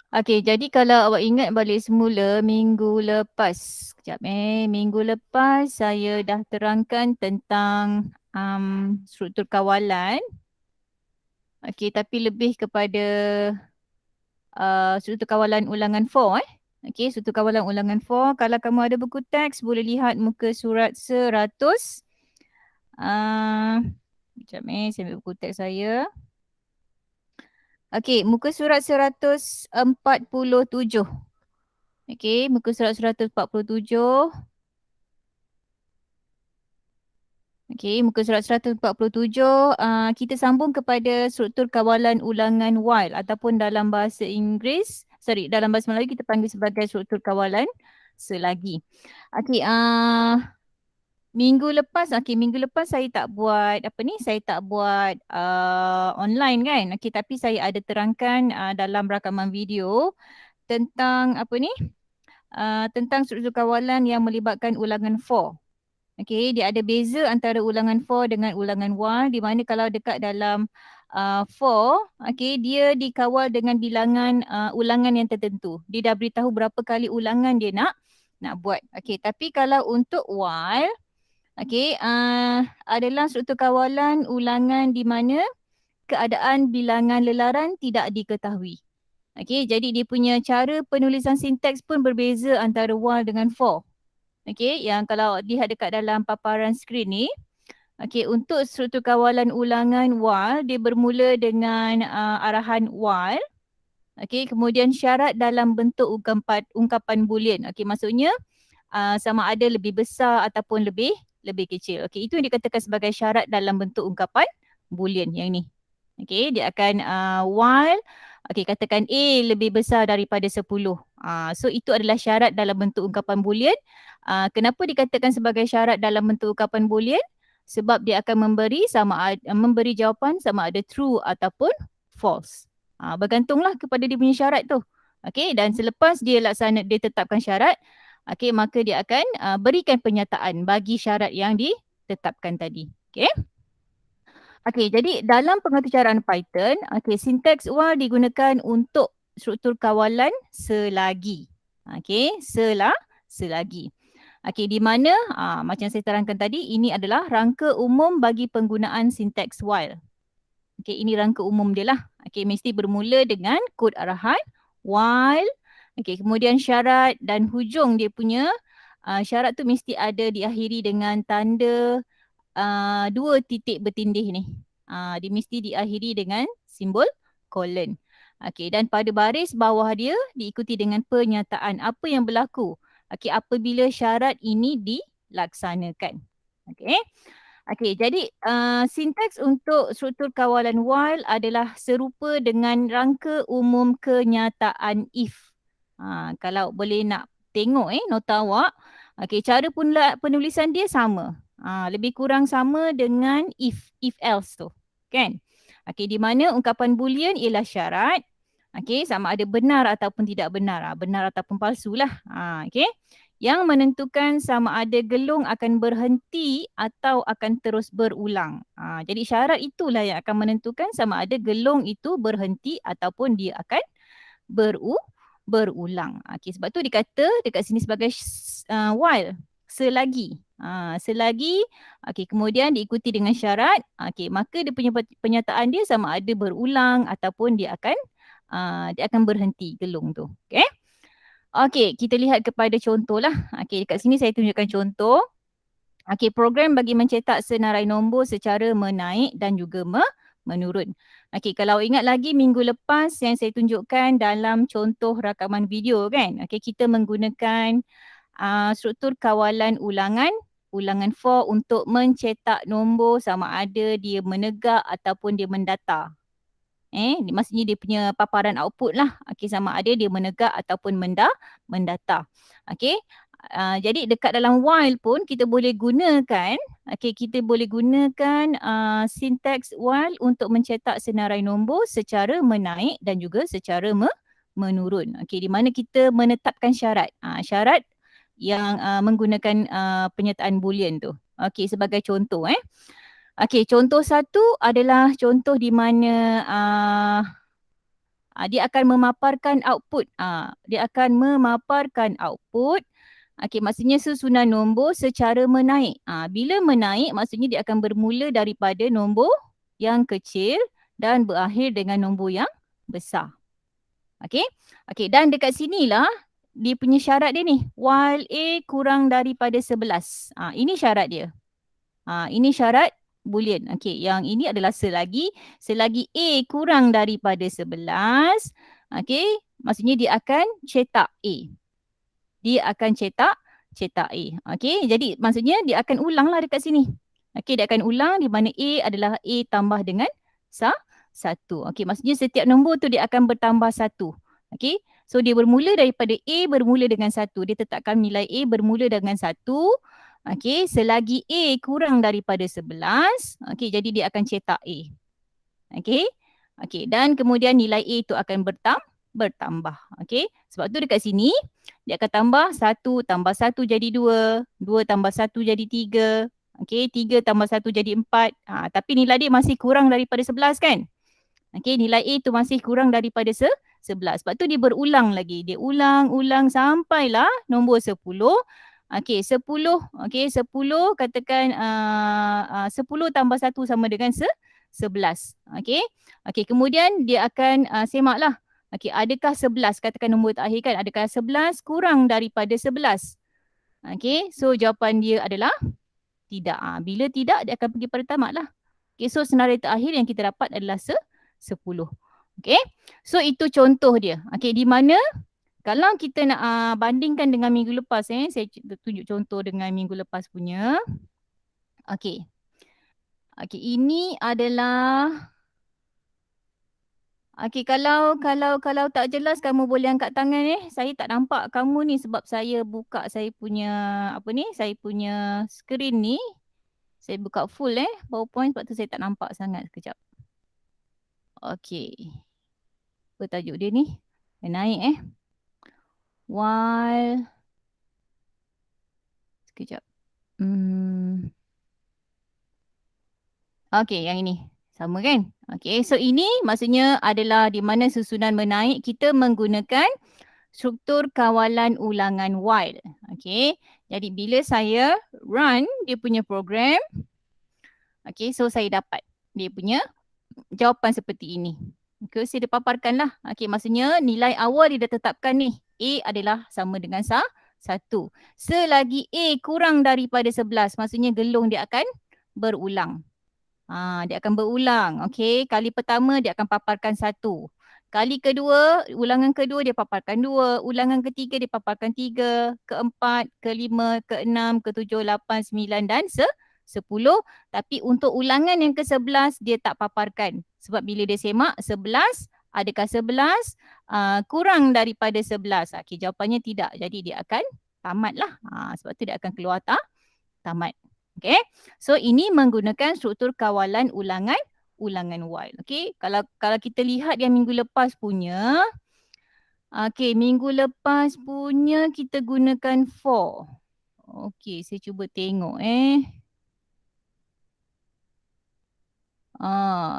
Okey, jadi kalau awak ingat balik semula minggu lepas. Sekejap minggu lepas saya dah terangkan tentang struktur kawalan. Okey, tapi lebih kepada struktur kawalan ulangan 4 . Okey, struktur kawalan ulangan 4. Kalau kamu ada buku teks, boleh lihat muka surat 100. Sekejap saya ambil buku teks saya. Okey, muka surat 147. Okey, muka surat 147. Okey, muka surat 147, kita sambung kepada struktur kawalan ulangan while ataupun dalam bahasa dalam bahasa Melayu kita panggil sebagai struktur kawalan selagi. Okey, minggu lepas saya tak buat saya tak buat online kan. Okey, tapi saya ada terangkan dalam rakaman video tentang tentang struktur kawalan yang melibatkan ulangan 4. Okey, dia ada beza antara ulangan 4 dengan ulangan 1 di mana kalau dekat dalam 4, okey, dia dikawal dengan bilangan ulangan yang tertentu. Dia dah beritahu berapa kali ulangan dia nak buat. Okey, tapi kalau untuk while, okey, adalah struktur kawalan ulangan di mana keadaan bilangan lelaran tidak diketahui. Okey, jadi dia punya cara penulisan sinteks pun berbeza antara while dengan 4. Okey, yang kalau lihat dekat dalam paparan skrin ni, okey, untuk struktur kawalan ulangan while, dia bermula dengan arahan while. Okey, kemudian syarat dalam bentuk ungkapan boolean. Okey, maksudnya sama ada lebih besar ataupun lebih kecil. Okey, itu yang dikatakan sebagai syarat dalam bentuk ungkapan boolean yang ni. Okey, dia akan while, okey, katakan A lebih besar daripada 10. So itu adalah syarat dalam bentuk ungkapan boolean. Kenapa dikatakan sebagai syarat dalam bentuk ungkapan boolean? Sebab dia akan memberi jawapan sama ada true ataupun false. Bergantunglah kepada dia punya syarat tu. Okey, dan selepas dia tetapkan syarat, okey, maka dia akan berikan pernyataan bagi syarat yang ditetapkan tadi. Okey. Okey, jadi dalam pengerticaraan Python, okey, sinteks while digunakan untuk struktur kawalan selagi. Okey, selagi. Okey, di mana macam saya terangkan tadi, ini adalah rangka umum bagi penggunaan sinteks while. Okey, ini rangka umum dia lah. Okey, mesti bermula dengan kod arahan while. Okey, kemudian syarat dan hujung dia punya syarat tu mesti ada diakhiri dengan tanda 2 titik bertindih ni. Dia mesti diakhiri dengan simbol colon. Okey, dan pada baris bawah dia diikuti dengan pernyataan apa yang berlaku. Okey, apabila syarat ini dilaksanakan. Okey. Okey, jadi sinteks untuk struktur kawalan while adalah serupa dengan rangka umum kenyataan if. Kalau boleh nak tengok nota awak. Okey, cara penulisan dia sama. Lebih kurang sama dengan if else tu. Kan? Okey, di mana ungkapan boolean ialah syarat. Okey, sama ada benar ataupun tidak benar. Benar ataupun palsu lah. Okey. Yang menentukan sama ada gelung akan berhenti atau akan terus berulang. Jadi syarat itulah yang akan menentukan sama ada gelung itu berhenti ataupun dia akan berulang. Okey, sebab tu dikata dekat sini sebagai while, selagi. Selagi, okey, kemudian diikuti dengan syarat, okey, maka dia punya pernyataan dia sama ada berulang ataupun dia akan berhenti gelung tu. Okey. Okey, kita lihat kepada contoh lah. Okey, dekat sini saya tunjukkan contoh. Okey, program bagi mencetak senarai nombor secara menaik dan juga menurun. Okey, kalau ingat lagi minggu lepas yang saya tunjukkan dalam contoh rakaman video kan. Okey, kita menggunakan struktur kawalan ulangan 4 untuk mencetak nombor sama ada dia menegak ataupun dia mendata. Maksudnya dia punya paparan output lah. Okey, sama ada dia menegak ataupun mendata. Okey. Jadi dekat dalam while pun kita boleh gunakan sinteks while untuk mencetak senarai nombor secara menaik dan juga secara menurun. Okey, di mana kita menetapkan syarat. Syarat yang menggunakan pernyataan boolean tu. Okey, sebagai contoh Okey, contoh satu adalah contoh di mana Dia akan memaparkan output. Dia akan memaparkan output. Okey, maksudnya susunan nombor secara menaik. Bila menaik, maksudnya dia akan bermula daripada nombor yang kecil dan berakhir dengan nombor yang besar. Okey. Okey, dan dekat sinilah dia punya syarat dia ni. While A kurang daripada 11. Ini syarat dia. Ini syarat boolean. Okey, yang ini adalah selagi A kurang daripada 11, okey, maksudnya dia akan cetak A. Dia akan cetak A. Okey, jadi maksudnya dia akan ulanglah dekat sini. Okey, dia akan ulang di mana A adalah A tambah dengan 1. Okey, maksudnya setiap nombor tu dia akan bertambah 1. Okey, so dia bermula daripada A bermula dengan 1. Dia tetapkan nilai A bermula dengan 1. Okey, selagi A kurang daripada 11, okey, jadi dia akan cetak A. Okey. Okey, dan kemudian nilai A itu akan bertambah. Okey. Sebab tu dekat sini dia akan tambah 1 tambah 1 jadi 2, 2 tambah 1 jadi 3. Okey, 3 tambah 1 jadi 4. Tapi nilai dia masih kurang daripada 11 kan? Okey, nilai A tu masih kurang daripada 11. Sebab tu dia berulang lagi. Dia ulang sampailah nombor 10. Okey, 10. Okey, 10 katakan 10 tambah 1 sama dengan 11. Okey. Okey, kemudian dia akan semaklah. Okey, adakah 11, katakan nombor terakhir kan, adakah 11 kurang daripada 11? Okey, so jawapan dia adalah tidak. Bila tidak, dia akan pergi pada tamat lah. Okey, so senarai terakhir yang kita dapat adalah 10. Okey, so itu contoh dia. Okey, di mana kalau kita nak bandingkan dengan minggu lepas, saya tunjuk contoh dengan minggu lepas punya. Okey. Okey, ini adalah kalau tak jelas kamu boleh angkat tangan Saya tak nampak kamu ni sebab saya buka saya punya saya punya skrin ni. Saya buka full PowerPoint sebab tu saya tak nampak sangat sekejap. Okey. Apa tajuk dia ni? Dia naik While sekejap. Okey, yang ini. Sama kan? Okey, so ini maksudnya adalah di mana susunan menaik kita menggunakan struktur kawalan ulangan while. Okey, jadi bila saya run dia punya program, okey, so saya dapat dia punya jawapan seperti ini. Okey, saya paparkanlah. Okey, maksudnya nilai awal dia dah tetapkan ni. A adalah sama dengan 1. Selagi A kurang daripada 11, maksudnya gelung dia akan berulang. Dia akan berulang. Okey, kali pertama dia akan paparkan 1. Kali kedua, ulangan kedua dia paparkan 2. Ulangan ketiga dia paparkan 3. Keempat, kelima, keenam, ketujuh, 8, 9 dan 10. Tapi untuk ulangan yang ke-11 dia tak paparkan. Sebab bila dia semak 11, adakah 11 kurang daripada 11? Okey, jawapannya tidak. Jadi dia akan tamatlah. Sebab tu dia akan keluar tamat. Okay, so ini menggunakan struktur kawalan ulangan while. Okay, kalau kita lihat yang minggu lepas punya, minggu lepas punya kita gunakan for. Okay, saya cuba tengok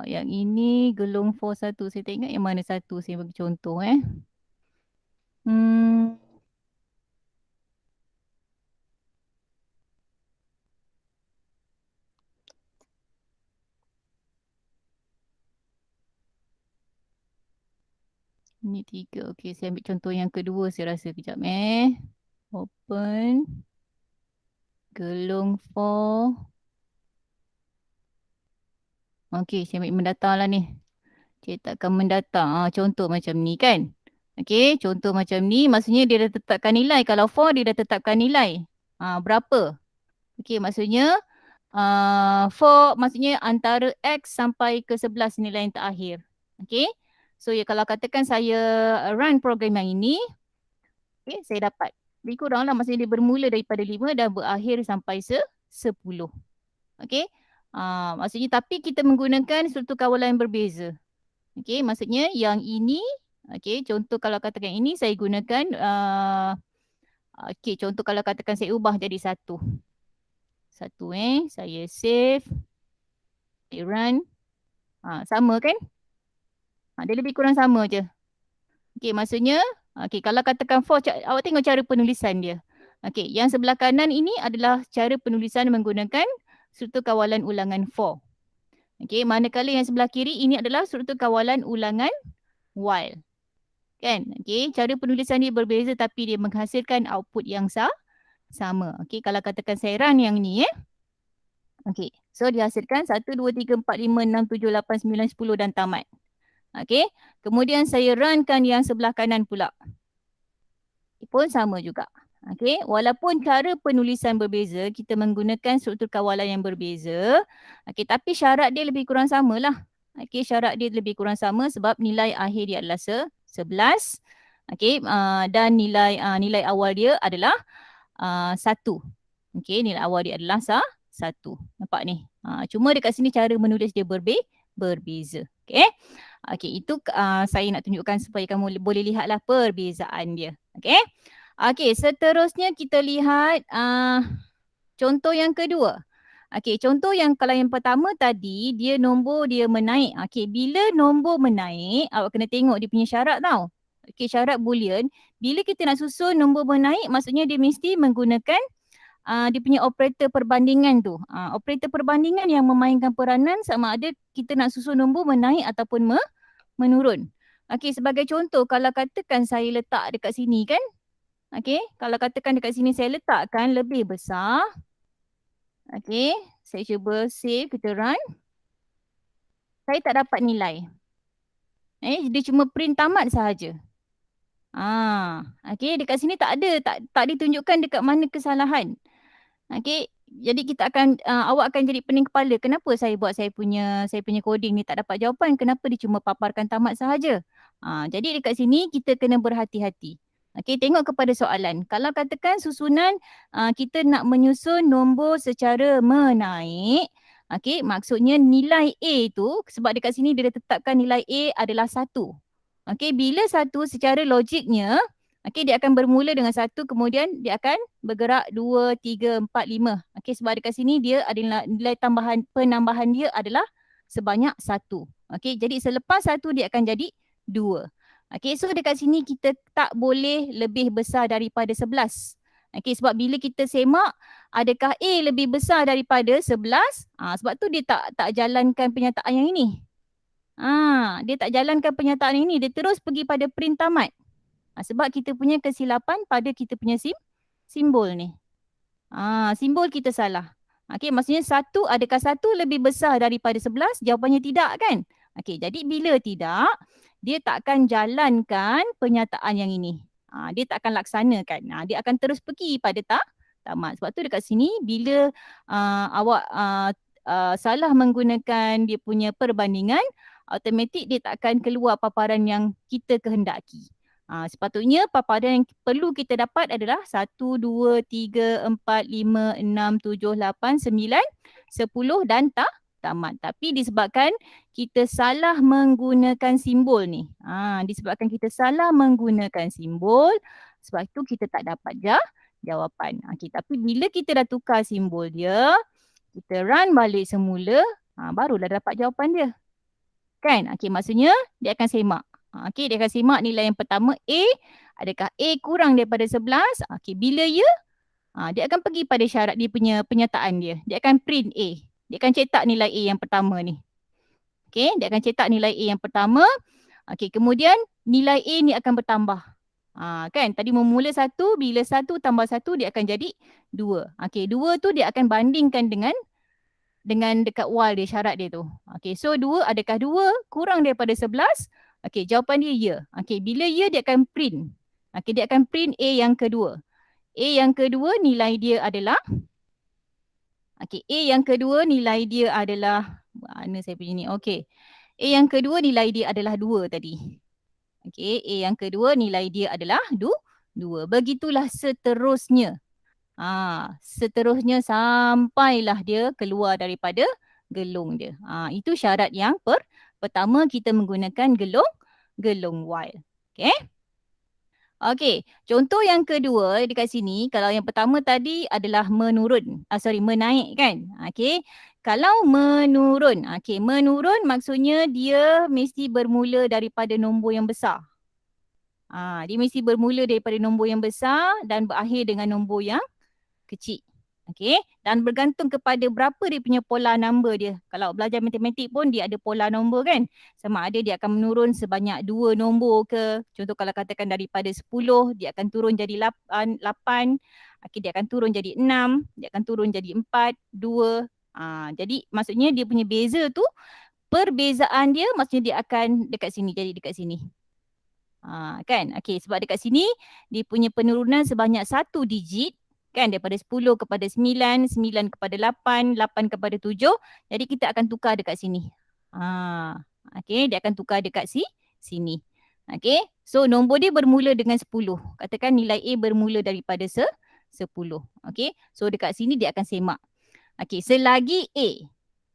yang ini gelung for 1. Saya tak ingat yang mana satu saya bagi contoh Ini 3. Okey, saya ambil contoh yang kedua saya rasa kejap Open. Gelung for. Okey, saya ambil mendata lah ni. Cetakkan mendata. Contoh macam ni kan. Okey, contoh macam ni. Maksudnya dia dah tetapkan nilai. Kalau for dia dah tetapkan nilai. Berapa? Okey, maksudnya for maksudnya antara X sampai ke 11 nilai yang terakhir. Okey. So kalau katakan saya run program yang ini. Okey, saya dapat. Lebih kurang lah maksudnya dia bermula daripada 5 dan berakhir sampai 10. Okey. Maksudnya tapi kita menggunakan struktur kawalan yang berbeza. Okey, maksudnya yang ini, okey, contoh kalau katakan ini saya gunakan, okey, contoh kalau katakan saya ubah jadi 1. Saya save, saya run. Sama kan? Dia lebih kurang sama je. Okey, maksudnya, okey, kalau katakan for, awak tengok cara penulisan dia. Okey, yang sebelah kanan ini adalah cara penulisan menggunakan struktur kawalan ulangan for. Okey, manakala yang sebelah kiri ini adalah struktur kawalan ulangan while. Kan? Okey, cara penulisan dia berbeza tapi dia menghasilkan output yang sama. Okey, kalau katakan saya run yang ni Okey, so dihasilkan 1, 2, 3, 4, 5, 6, 7, 8, 9, 10 dan tamat. Okey, kemudian saya runkan yang sebelah kanan pula. Pun sama juga. Okey, walaupun cara penulisan berbeza, kita menggunakan struktur kawalan yang berbeza. Okey, tapi syarat dia lebih kurang samalah. Okey, syarat dia lebih kurang sama sebab nilai akhir dia adalah 11. Okey, dan nilai awal dia adalah 1. Okey, nilai awal dia adalah 1. Nampak ni? Cuma dekat sini cara menulis dia berbeza. Okey. Okey, itu saya nak tunjukkan supaya kamu boleh lihatlah perbezaan dia. Okey. Okey, seterusnya kita lihat contoh yang kedua. Okey, contoh yang kalau yang pertama tadi, dia nombor dia menaik. Okey, bila nombor menaik, awak kena tengok dia punya syarat tau. Okey, syarat boolean. Bila kita nak susun nombor menaik, maksudnya dia mesti menggunakan dia punya operator perbandingan tu. Operator perbandingan yang memainkan peranan sama ada kita nak susun nombor menaik ataupun menurun. Okey, sebagai contoh, kalau katakan saya letak dekat sini kan. Okey, kalau katakan dekat sini saya letakkan lebih besar. Okey, saya cuba save, kita run. Saya tak dapat nilai. Dia cuma print tamat sahaja. Okey, dekat sini tak ada, tak ditunjukkan dekat mana kesalahan. Okey, jadi kita akan awak akan jadi pening kepala. Kenapa saya buat saya punya coding ni tak dapat jawapan? Kenapa dia cuma paparkan tamat sahaja? Jadi dekat sini kita kena berhati-hati. Okey, tengok kepada soalan. Kalau katakan susunan kita nak menyusun nombor secara menaik, okey, maksudnya nilai A tu sebab dekat sini dia tetapkan nilai A adalah 1. Okey, bila 1 secara logiknya okey, dia akan bermula dengan 1, kemudian dia akan bergerak 2, 3, 4, 5. Okey, sebab dekat sini dia adalah nilai penambahan dia adalah sebanyak 1. Okey, jadi selepas 1 dia akan jadi 2. Okey, so dekat sini kita tak boleh lebih besar daripada 11. Okey, sebab bila kita semak adakah A lebih besar daripada 11? Sebab tu dia tak jalankan penyataan yang ini. Dia tak jalankan penyataan ini, dia terus pergi pada print tamat. Sebab kita punya kesilapan pada kita punya simbol ni. Simbol kita salah. Okey, maksudnya 1, adakah 1 lebih besar daripada 11? Jawapannya tidak kan? Okey, jadi bila tidak, dia tak akan jalankan penyataan yang ini. Dia tak akan laksanakan. Dia akan terus pergi pada tamat. Sebab tu dekat sini bila awak salah menggunakan dia punya perbandingan, automatik dia tak akan keluar paparan yang kita kehendaki. Sepatutnya paparan yang perlu kita dapat adalah 1, 2, 3, 4, 5, 6, 7, 8, 9, 10 dan tamat. Tapi disebabkan kita salah menggunakan simbol ni. Disebabkan kita salah menggunakan simbol, sebab itu kita tak dapat jawapan. Okay, tapi bila kita dah tukar simbol dia, kita run balik semula, barulah dapat jawapan dia. Kan? Okay, maksudnya dia akan semak. Okay, dia akan semak nilai yang pertama A. Adakah A kurang daripada 11? Okay, bila ya? Dia akan pergi pada syarat dia punya penyataan dia. Dia akan print A. Dia akan cetak nilai A yang pertama ni. Okay, dia akan cetak nilai A yang pertama. Okay, kemudian nilai A ni akan bertambah. Kan? Tadi memula 1, bila 1 tambah 1 dia akan jadi 2. Okay, 2 tu dia akan bandingkan dengan dekat while dia, syarat dia tu. Okay, so 2, adakah 2 kurang daripada 11? Okay, jawapan dia ya. Okay, bila ya dia akan print. Okay, dia akan print A yang kedua. A yang kedua nilai dia adalah, okay, A yang kedua nilai dia adalah, mana saya punya ni? Okay, A yang kedua nilai dia adalah 2 tadi. Okay, A yang kedua nilai dia adalah 2. Begitulah seterusnya. Seterusnya sampailah dia keluar daripada gelung dia. Itu syarat yang pertama kita menggunakan gelung while. Okay. Okay, contoh yang kedua dekat sini, kalau yang pertama tadi adalah menurun, menaik kan. Okay, kalau menurun, menurun maksudnya dia mesti bermula daripada nombor yang besar. Dia mesti bermula daripada nombor yang besar dan berakhir dengan nombor yang kecil. Okey, dan bergantung kepada berapa dia punya pola number dia. Kalau belajar matematik pun dia ada pola nombor kan. Sama ada dia akan menurun sebanyak 2 nombor ke. Contoh kalau katakan daripada 10 dia akan turun jadi 8. Okey, dia akan turun jadi 6, dia akan turun jadi 4, 2. Jadi maksudnya dia punya beza tu, perbezaan dia maksudnya dia akan dekat sini, jadi dekat sini. Kan? Okey, sebab dekat sini dia punya penurunan sebanyak 1 digit kan, daripada 10 kepada 9, 9 kepada 8, 8 kepada 7. Jadi kita akan tukar dekat sini. Okey, dia akan tukar dekat sini. Okey, so nombor dia bermula dengan 10. Katakan nilai A bermula daripada 10. Okey, so dekat sini dia akan semak. Okey, selagi A.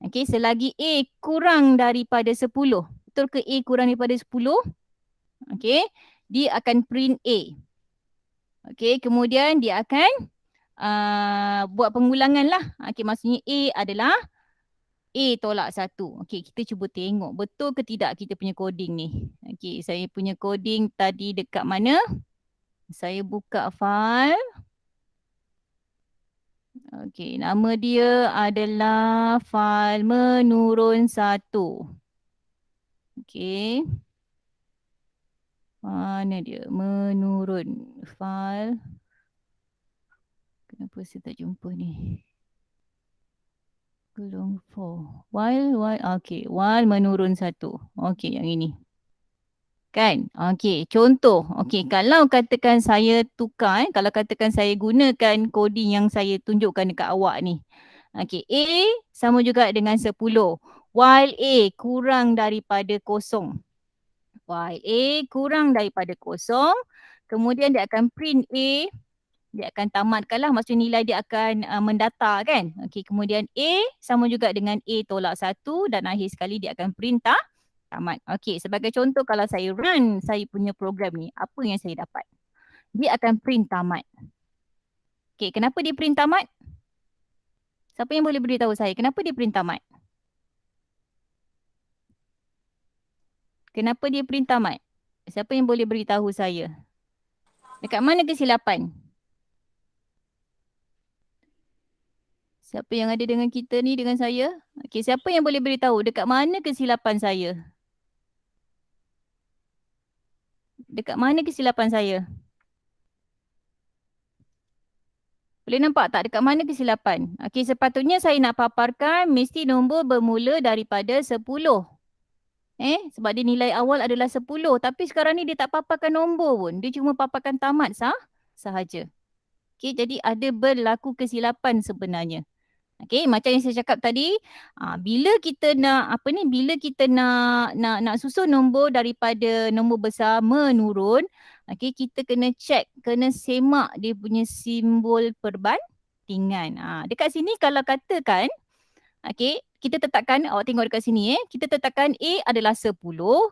Okey, selagi A kurang daripada 10. Betul ke A kurang daripada 10? Okey, dia akan print A. Okey, kemudian dia akan buat pengulangan lah. Okey, maksudnya A adalah A tolak 1. Okey, kita cuba tengok betul ke tidak kita punya coding ni. Okey, saya punya coding tadi dekat mana? Saya buka file. Okey, nama dia adalah file menurun 1. Okey. Mana dia? Menurun file. Kenapa saya tak jumpa ni? Belum 4. While, okay. While menurun 1. Okay, yang ini. Kan? Okay, contoh. Okay, kalau katakan saya tukar, kalau katakan saya gunakan coding yang saya tunjukkan dekat awak ni. Okay, A sama juga dengan 10. While A kurang daripada 0. While A kurang daripada 0. Kemudian dia akan print A. Dia akan tamatkan lah, maksudnya nilai dia akan mendata kan. Okey, kemudian A sama juga dengan A tolak 1 dan akhir sekali dia akan print tamat. Okey, sebagai contoh kalau saya run saya punya program ni, apa yang saya dapat? Dia akan print tamat. Okey, kenapa dia print tamat? Siapa yang boleh beritahu saya kenapa dia print tamat? Kenapa dia print tamat? Siapa yang boleh beritahu saya? Dekat mana kesilapan? Siapa yang ada dengan kita ni, dengan saya? Okey, siapa yang boleh beritahu dekat mana kesilapan saya? Dekat mana kesilapan saya? Boleh nampak tak dekat mana kesilapan? Okey, sepatutnya saya nak paparkan mesti nombor bermula daripada 10. Sebab dia nilai awal adalah 10. Tapi sekarang ni dia tak paparkan nombor pun. Dia cuma paparkan tamat sahaja. Okey, jadi ada berlaku kesilapan sebenarnya. Okey, macam yang saya cakap tadi, bila kita nak bila kita nak susun nombor daripada nombor besar menurun, okey, kita kena check, kena semak dia punya simbol perbandingan. Dekat sini kalau katakan, okey, kita tetapkan, awak tengok dekat sini kita tetapkan A adalah 10,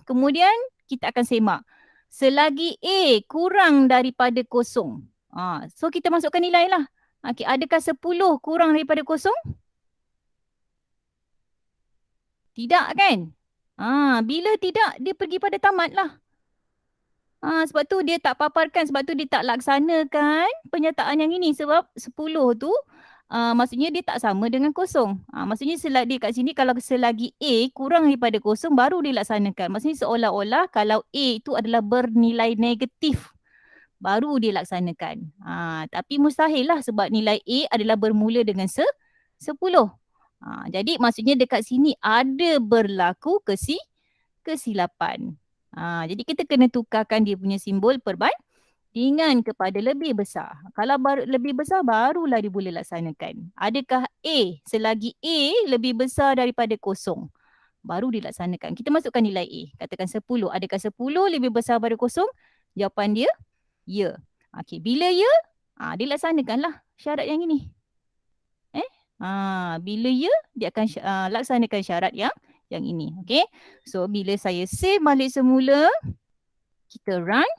kemudian kita akan semak. Selagi A kurang daripada 0. So kita masukkan nilai lah. Okey, adakah 10 kurang daripada 0? Tidak kan? Bila tidak, dia pergi pada tamat lah. Sebab tu dia tak paparkan, sebab tu dia tak laksanakan penyataan yang ini. Sebab 10 tu maksudnya dia tak sama dengan 0. Maksudnya selagi kat sini kalau selagi A kurang daripada 0 baru dilaksanakan. Maksudnya seolah-olah kalau A itu adalah bernilai negatif, baru dia laksanakan. Tapi mustahil lah sebab nilai A adalah bermula dengan 10. Jadi maksudnya dekat sini ada berlaku kesilapan. Jadi kita kena tukarkan dia punya simbol perbandingan kepada lebih besar. Kalau lebih besar barulah dia boleh laksanakan. Adakah A selagi A lebih besar daripada 0? Baru dilaksanakan. Kita masukkan nilai A. Katakan 10. Adakah 10 lebih besar daripada 0? Jawapan dia ya. Okey, bila ya, dilaksanakanlah syarat yang ini. Bila ya, dia akan laksanakan syarat yang ini. Okey. So bila saya save balik semula, kita run,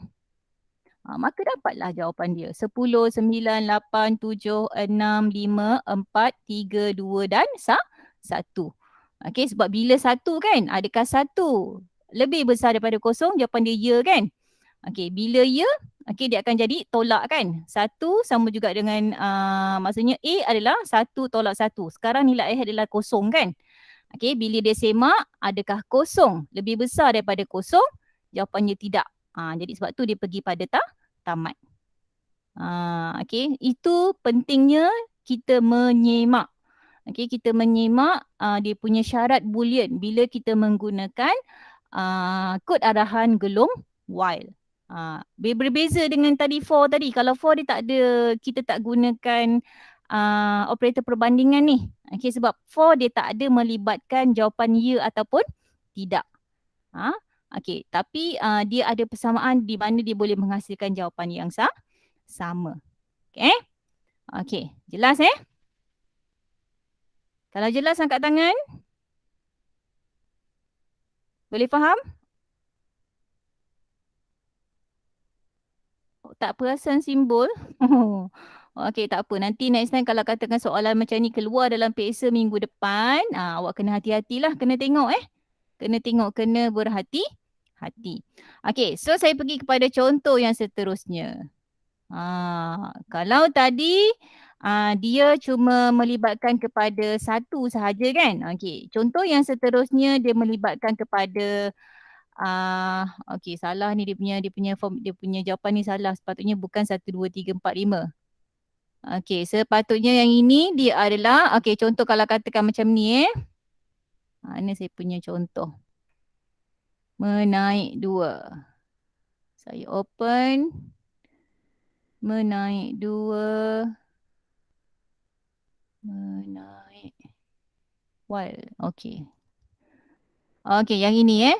maka dapatlah jawapan dia. 10, 9, 8, 7, 6, 5, 4, 3, 2 dan 1. Okey, sebab bila 1 kan, adakah 1 lebih besar daripada 0? Jawapan dia ya kan? Okey, bila ya, okey dia akan jadi tolak kan. 1 sama juga dengan maksudnya A adalah 1 tolak 1. Sekarang nilai A adalah kosong kan. Okey, bila dia semak, adakah kosong lebih besar daripada kosong? Jawapannya tidak. Jadi sebab tu dia pergi pada tamat. Okey, itu pentingnya kita menyemak. Okey, kita menyemak dia punya syarat boolean bila kita menggunakan kod arahan gelung while. Berbeza dengan tadi for tadi. Kalau for dia tak ada, kita tak gunakan operator perbandingan ni. Okey, sebab for dia tak ada melibatkan jawapan ya ataupun tidak. Okey, tapi dia ada persamaan di mana dia boleh menghasilkan jawapan yang sama. Okey. Okey, jelas Kalau jelas angkat tangan. Boleh faham? Tak perasan simbol? Okey, tak apa. Nanti next time kalau katakan soalan macam ni keluar dalam peksa minggu depan, awak kena hati-hatilah. Kena tengok Kena tengok, kena berhati-hati. Okey, so saya pergi kepada contoh yang seterusnya. Kalau tadi dia cuma melibatkan kepada satu sahaja kan? Okey, contoh yang seterusnya dia melibatkan kepada okey, salah ni dia punya jawapan ni salah. Sepatutnya bukan 1 2 3 4 5. Okey, sepatutnya yang ini dia adalah contoh kalau katakan macam ni ini saya punya contoh. Menaik 2. Saya open. Menaik 2. Menaik while. Okey. Okey, yang ini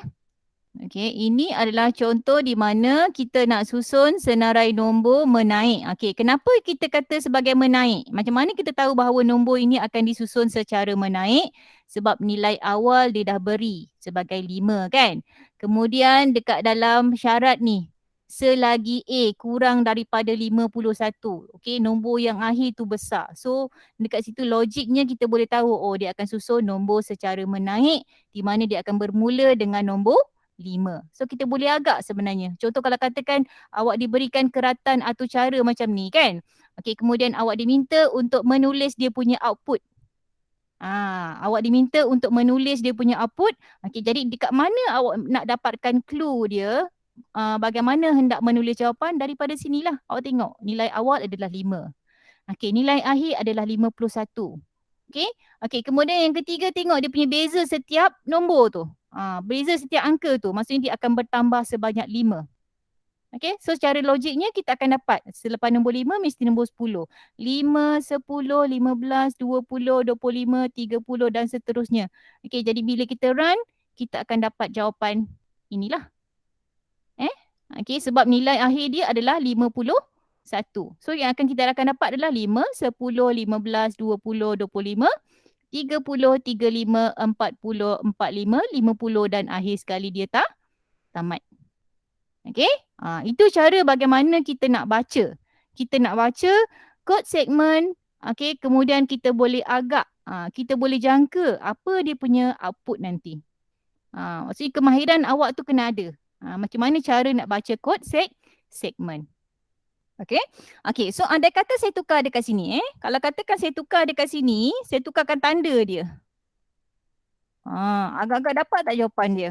Okey, ini adalah contoh di mana kita nak susun senarai nombor menaik. Okey, kenapa kita kata sebagai menaik? Macam mana kita tahu bahawa nombor ini akan disusun secara menaik? Sebab nilai awal dia dah beri sebagai 5 kan? Kemudian dekat dalam syarat ni, selagi A kurang daripada 51. Okey, nombor yang akhir tu besar. So, dekat situ logiknya kita boleh tahu, dia akan susun nombor secara menaik di mana dia akan bermula dengan nombor 5. So kita boleh agak sebenarnya. Contoh kalau katakan awak diberikan keratan atau cara macam ni kan. Okey, kemudian awak diminta untuk menulis dia punya output. Awak diminta untuk menulis dia punya output. Okey, jadi dekat mana awak nak dapatkan clue dia bagaimana hendak menulis jawapan, daripada sinilah. Awak tengok nilai awal adalah 5. Okey, nilai akhir adalah 51. Okey. Okey, kemudian yang ketiga tengok dia punya beza setiap nombor tu. Beza setiap angka tu maksudnya dia akan bertambah sebanyak 5. Okey, so secara logiknya kita akan dapat selepas nombor 5 mesti nombor 10. 5, 10, 15, 20, 25, 30 dan seterusnya. Okey, jadi bila kita run, kita akan dapat jawapan inilah. Okey, sebab nilai akhir dia adalah 51. So yang kita akan dapat adalah 5, 10, 15, 20, 25, 30, 35, 40, 45, 50 dan akhir sekali dia tamat. Okey? Itu cara bagaimana kita nak baca. Kita nak baca kod segmen, okey, kemudian kita boleh agak, kita boleh jangka apa dia punya output nanti. Maksudnya kemahiran awak tu kena ada. Macam mana cara nak baca kod segmen. Okey. Okey, so andai kata saya tukar dekat sini Kalau katakan saya tukar dekat sini, saya tukarkan tanda dia. Agak-agak dapat tak jawapan dia?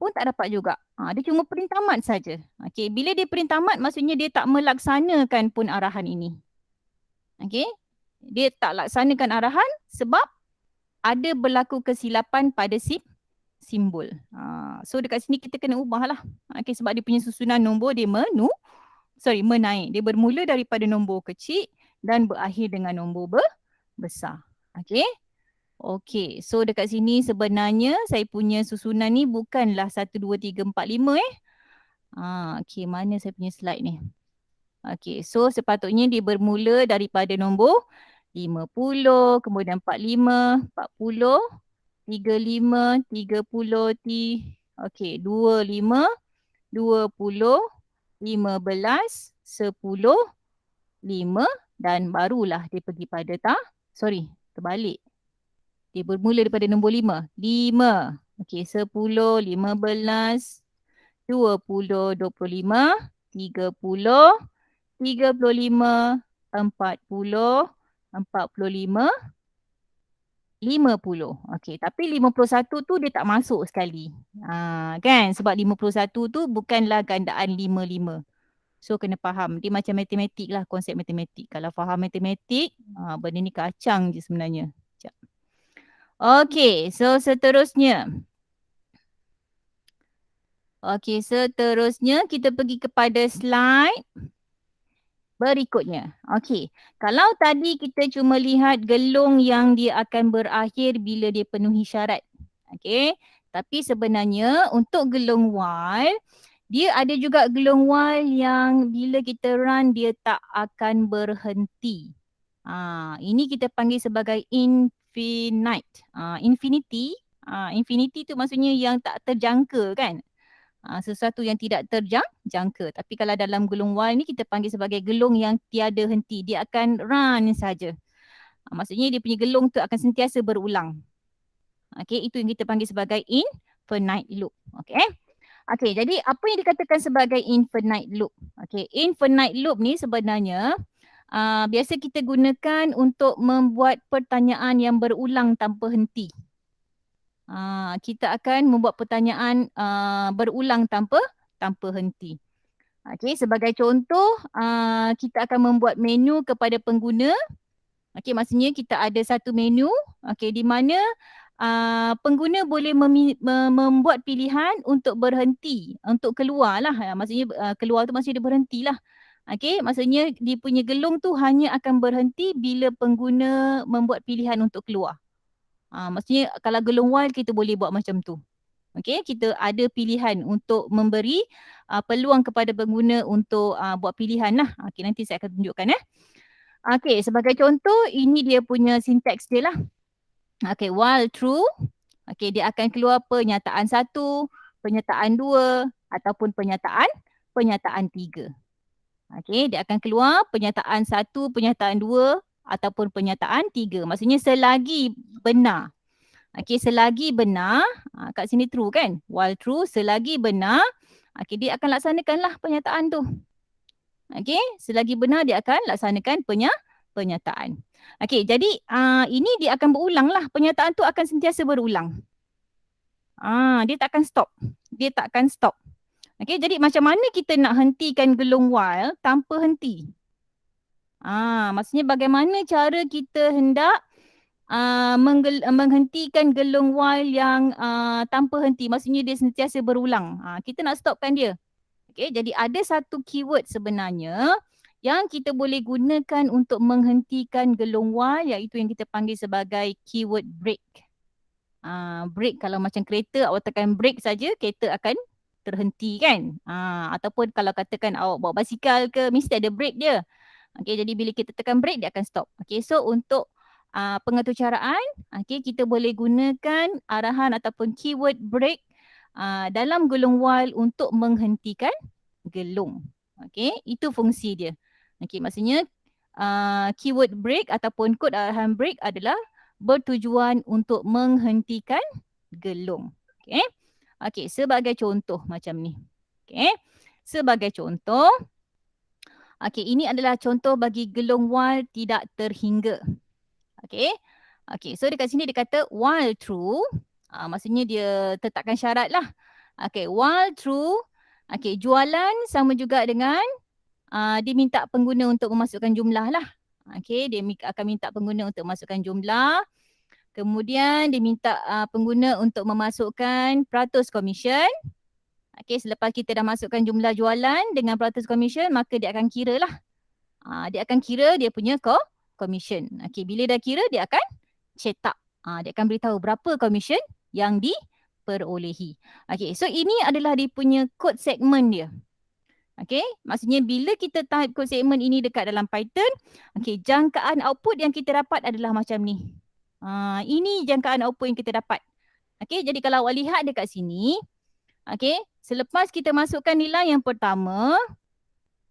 Pun tak dapat juga. Dia cuma print tamat saja. Okey, bila dia print tamat maksudnya dia tak melaksanakan pun arahan ini. Okey? Dia tak laksanakan arahan sebab ada berlaku kesilapan pada simbol. So dekat sini kita kena ubahlah. Okey, sebab dia punya susunan nombor dia menaik. Dia bermula daripada nombor kecil dan berakhir dengan nombor besar. Okey. Okey, so dekat sini sebenarnya saya punya susunan ni bukanlah 1, 2, 3, 4, 5 Okey, mana saya punya slide ni? Okey, so sepatutnya dia bermula daripada nombor 50, kemudian 45, 40, 35, 30, okey, 25, 20, 15, 10, 5 dan barulah dia pergi pada terbalik. Dia bermula daripada nombor 5. 5. Okey, 10, 15, 20, 25, 30, 35, 40, 45, 50. Okey, tapi 51 tu dia tak masuk sekali. Kan? Sebab 51 tu bukanlah gandaan 55. So kena faham. Dia macam matematik lah, konsep matematik. Kalau faham matematik, benda ni kacang je sebenarnya. Sekejap. Okey, so seterusnya. Okey, seterusnya kita pergi kepada slide berikutnya. Okey, kalau tadi kita cuma lihat gelung yang dia akan berakhir bila dia penuhi syarat. Okey, tapi sebenarnya untuk gelung while, dia ada juga gelung while yang bila kita run dia tak akan berhenti. Ini kita panggil sebagai infinite. Infinity, infinity tu maksudnya yang tak terjangka kan? Sesuatu yang tidak terjangka. Tapi kalau dalam gelung while ni kita panggil sebagai gelung yang tiada henti. Dia akan run saja. Maksudnya dia punya gelung tu akan sentiasa berulang. Okey, itu yang kita panggil sebagai infinite loop. Okey. Okey, jadi apa yang dikatakan sebagai infinite loop? Okey, infinite loop ni sebenarnya biasa kita gunakan untuk membuat pertanyaan yang berulang tanpa henti. Kita akan membuat pertanyaan berulang tanpa henti. Okey, sebagai contoh, kita akan membuat menu kepada pengguna. Okey, maksudnya kita ada satu menu, okey, di mana pengguna boleh membuat pilihan untuk berhenti, untuk keluar lah. Maksudnya keluar tu maksudnya dia berhenti lah. Okey, maksudnya dia punya gelung tu hanya akan berhenti bila pengguna membuat pilihan untuk keluar. Maksudnya kalau gelung while kita boleh buat macam tu. Okey, kita ada pilihan untuk memberi peluang kepada pengguna untuk buat pilihan lah. Okey, nanti saya akan tunjukkan Okey, sebagai contoh ini dia punya sinteks dia lah. Okey, while true, okey, dia akan keluar pernyataan 1, pernyataan 2 ataupun pernyataan 3. Okey, dia akan keluar pernyataan 1, pernyataan 2 ataupun pernyataan 3. Maksudnya selagi benar. Okey, selagi benar, kat sini true kan? While true, selagi benar, okey, dia akan laksanakanlah pernyataan tu. Okey, selagi benar dia akan laksanakan pernyataan. Okey, jadi ini dia akan berulang lah. Pernyataan tu akan sentiasa berulang. Dia tak akan stop. Dia tak akan stop. Okey, jadi macam mana kita nak hentikan gelung while tanpa henti? Maksudnya bagaimana cara kita hendak menghentikan gelung while yang tanpa henti. Maksudnya dia sentiasa berulang. Kita nak stopkan dia. Okay, jadi ada satu keyword sebenarnya yang kita boleh gunakan untuk menghentikan gelung while, iaitu yang kita panggil sebagai keyword break. Break, kalau macam kereta awak tekan break saja, kereta akan terhenti kan. Ataupun kalau katakan awak bawa basikal ke, mesti ada break dia. Okay, jadi bila kita tekan break, dia akan stop. Okay, so untuk pengaturcaraan, okay, kita boleh gunakan arahan ataupun keyword break dalam gelung while untuk menghentikan gelung. Okay, itu fungsi dia. Okay, maksudnya keyword break ataupun kod arahan break adalah bertujuan untuk menghentikan gelung. Okay, okay, sebagai contoh macam ni. Okay, sebagai contoh, okay, ini adalah contoh bagi gelung while tidak terhingga. Okay, okay, so dekat sini dia kata while true, maksudnya dia tetapkan syarat lah. Okay, while true, okay, jualan sama juga dengan dia minta pengguna untuk memasukkan jumlah lah. Okay, dia akan minta pengguna untuk memasukkan jumlah. Kemudian dia minta pengguna untuk memasukkan peratus komisen. Okay, selepas kita dah masukkan jumlah jualan dengan peratus komisen, maka dia akan kira lah. Dia akan kira dia punya komisen. Okay, bila dah kira dia akan cetak. Dia akan beritahu berapa komisen yang diperolehi. Okay, so ini adalah dia punya code segment dia. Okay, maksudnya bila kita type code segment ini dekat dalam Python, okay, jangkaan output yang kita dapat adalah macam ni. Ini jangkaan output yang kita dapat. Okay, jadi kalau awak lihat dekat sini, okay, selepas kita masukkan nilai yang pertama,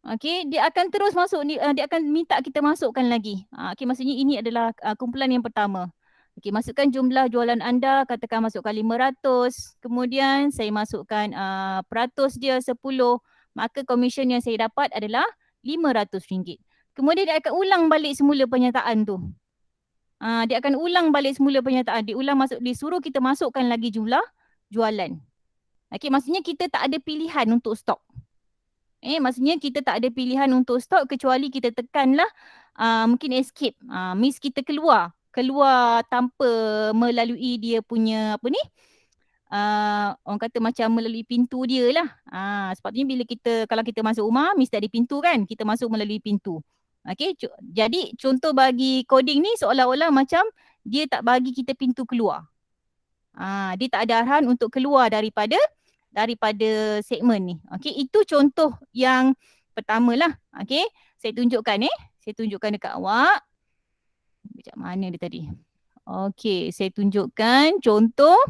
okay, dia akan terus masuk, dia akan minta kita masukkan lagi. Okay, maksudnya ini adalah kumpulan yang pertama. Okey, masukkan jumlah jualan anda, katakan masukkan 500. Kemudian saya masukkan peratus dia 10. Maka komisen yang saya dapat adalah RM500. Kemudian dia akan ulang balik semula pernyataan tu. Dia akan ulang balik semula pernyataan. Disuruh kita masukkan lagi jumlah jualan. Okey, maksudnya kita tak ada pilihan untuk stop. Maksudnya kita tak ada pilihan untuk stop kecuali kita tekanlah mungkin escape. Means kita keluar tanpa melalui dia punya apa ni? Orang kata macam melalui pintu dia lah. Sepatutnya bila kalau kita masuk rumah mesti ada pintu kan? Kita masuk melalui pintu. Okey, jadi contoh bagi coding ni seolah-olah macam dia tak bagi kita pintu keluar. Dia tak ada arahan untuk keluar daripada segmen ni. Okey, itu contoh yang pertama lah. Okey, saya tunjukkan dekat awak. Macam mana dia tadi? Okey, saya tunjukkan contoh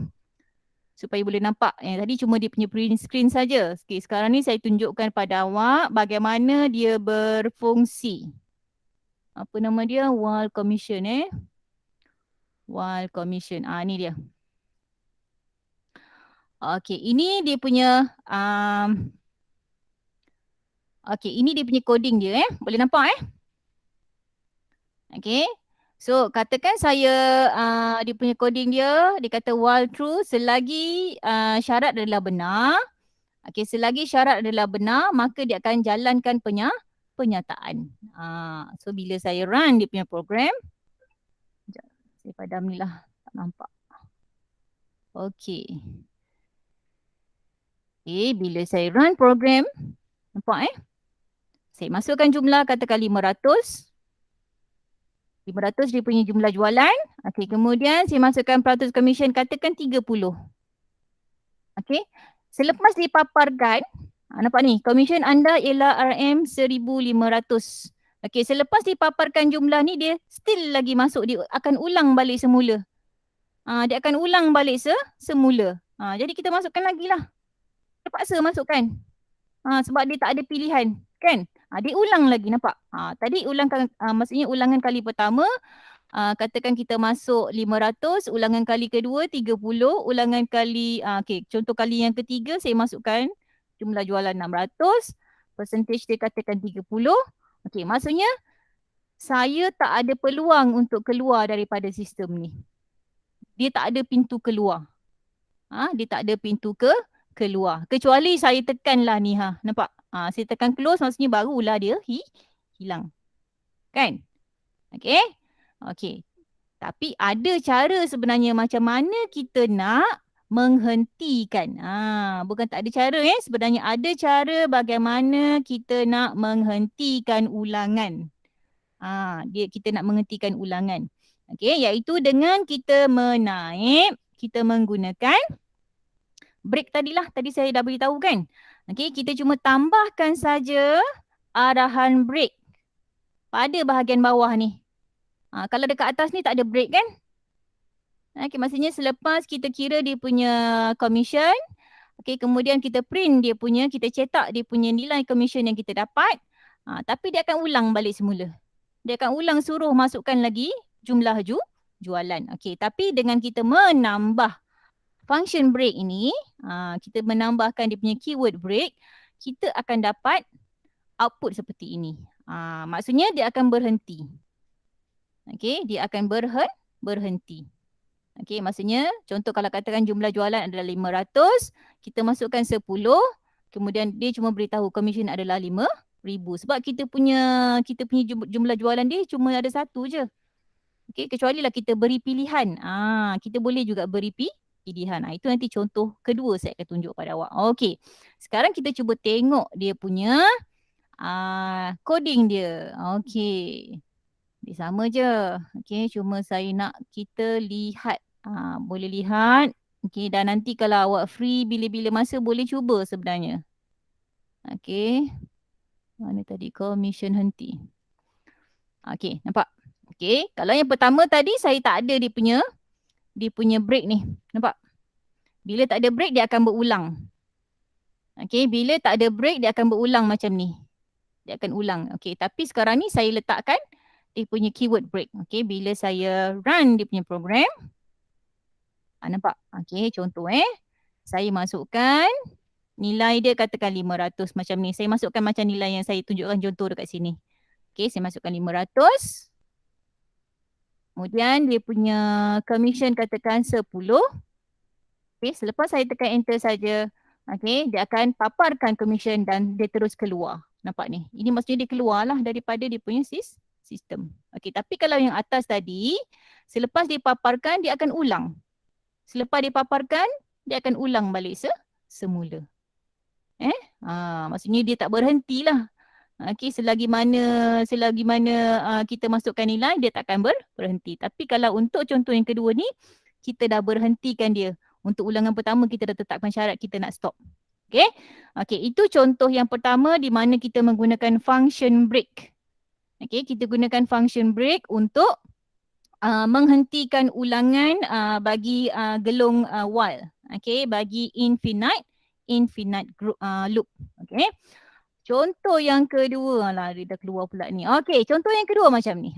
supaya boleh nampak. Yang tadi cuma dia punya print screen saja. Okey, sekarang ni saya tunjukkan pada awak bagaimana dia berfungsi. Apa nama dia? Wall commission Wall commission. Ni dia. Okey, ini dia punya ini dia punya coding dia Boleh nampak Okey. So, katakan saya dia punya coding dia kata while true selagi syarat adalah benar. Okey, selagi syarat adalah benar, maka dia akan jalankan penyataan. So bila saya run dia punya program, sekejap, saya padam ni lah, tak nampak. Okey. Bila saya run program, nampak saya masukkan jumlah, katakan 500. 500 dia punya jumlah jualan. Okey, kemudian saya masukkan peratus komisen, katakan 30. Okey. Selepas dipaparkan, nampak ni, komisen anda ialah RM1,500. Okey, selepas dipaparkan jumlah ni, dia still lagi masuk, dia akan ulang balik semula. Dia akan ulang balik semula. Jadi kita masukkan lagi lah. Terpaksa masukkan. Sebab dia tak ada pilihan. Kan? Dia ulang lagi, nampak? Tadi maksudnya ulangan kali pertama, katakan kita masuk 500, ulangan kali kedua 30, ulangan kali, contoh kali yang ketiga saya masukkan jumlah jualan 600, percentage dia katakan 30. Okey, maksudnya saya tak ada peluang untuk keluar daripada sistem ni. Dia tak ada pintu keluar. Dia tak ada pintu keluar. Kecuali saya tekanlah ni, nampak? Saya tekan close, maksudnya barulah dia hilang. Kan? Okey? Okey. Tapi ada cara sebenarnya macam mana kita nak menghentikan. Bukan tak ada cara sebenarnya ada cara bagaimana kita nak menghentikan ulangan. Kita nak menghentikan ulangan. Okey, iaitu dengan kita kita menggunakan break tadilah. Tadi saya dah beritahu kan. Okey, kita cuma tambahkan saja arahan break pada bahagian bawah ni. Kalau dekat atas ni tak ada break kan? Okay, maksudnya selepas kita kira dia punya commission, okay, kemudian kita print dia punya, kita cetak dia punya nilai commission yang kita dapat, tapi dia akan ulang balik semula. Dia akan ulang suruh masukkan lagi jumlah jualan. Okay, tapi dengan kita menambah function break ini, kita menambahkan dia punya keyword break, kita akan dapat output seperti ini. Maksudnya dia akan berhenti. Okay, dia akan berhenti. Okay, maksudnya contoh kalau katakan jumlah jualan adalah 500, kita masukkan 10, kemudian dia cuma beritahu komisen adalah 5,000 sebab kita punya jumlah jualan dia cuma ada satu je. Okay, kecuali lah kita beri pilihan. Kita boleh juga beri pilihan. Itu nanti contoh kedua saya akan tunjuk pada awak. Okay, sekarang kita cuba tengok dia punya coding dia. Okay. Dia sama je. Okay, cuma saya nak kita lihat. Boleh lihat. Okay, dan nanti kalau awak free bila-bila masa boleh cuba sebenarnya. Okay. Mana tadi? Commission henti. Okay, nampak? Okay, kalau yang pertama tadi saya tak ada dia punya break ni. Nampak? Bila tak ada break dia akan berulang. Okay, bila tak ada break dia akan berulang macam ni. Dia akan ulang. Okay, tapi sekarang ni saya letakkan dia punya keyword break. Okay, bila saya run dia punya program, nampak? Okay, contoh saya masukkan nilai dia katakan 500 macam ni. Saya masukkan macam nilai yang saya tunjukkan contoh dekat sini. Okay, saya masukkan 500. Kemudian dia punya commission katakan 10. Okay, selepas saya tekan enter saja, okay, dia akan paparkan commission dan dia terus keluar. Nampak ni? Ini maksudnya dia keluar lah daripada dia punya sistem. Okay, tapi kalau yang atas tadi, selepas dipaparkan, dia akan ulang. Selepas dipaparkan, dia akan ulang balik semula. Maksudnya dia tak berhentilah. Okay, selagi mana kita masukkan nilai, dia tak akan berhenti. Tapi kalau untuk contoh yang kedua ni, kita dah berhentikan dia. Untuk ulangan pertama, kita dah tetapkan syarat kita nak stop. Okay, itu contoh yang pertama di mana kita menggunakan function break. Okay, kita gunakan function break untuk menghentikan ulangan bagi gelung while. Okay, bagi infinite loop. Okay. Contoh yang kedua lah, dia dah keluar pula ni. Okey, contoh yang kedua macam ni.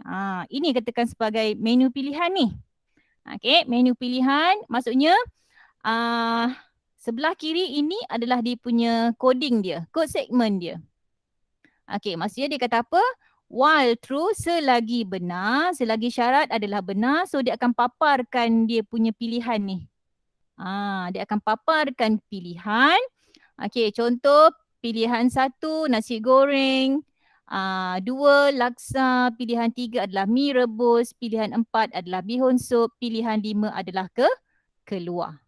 Ini katakan sebagai menu pilihan ni. Okey, menu pilihan maksudnya sebelah kiri ini adalah dia punya coding dia, code segment dia. Okey, maksudnya dia kata apa? While true, selagi benar, selagi syarat adalah benar, so dia akan paparkan dia punya pilihan ni. Dia akan paparkan pilihan. Okey, contoh pilihan 1 nasi goreng, 2 laksa, pilihan 3 adalah mi rebus, pilihan 4 adalah bihun sup, pilihan 5 adalah keluar.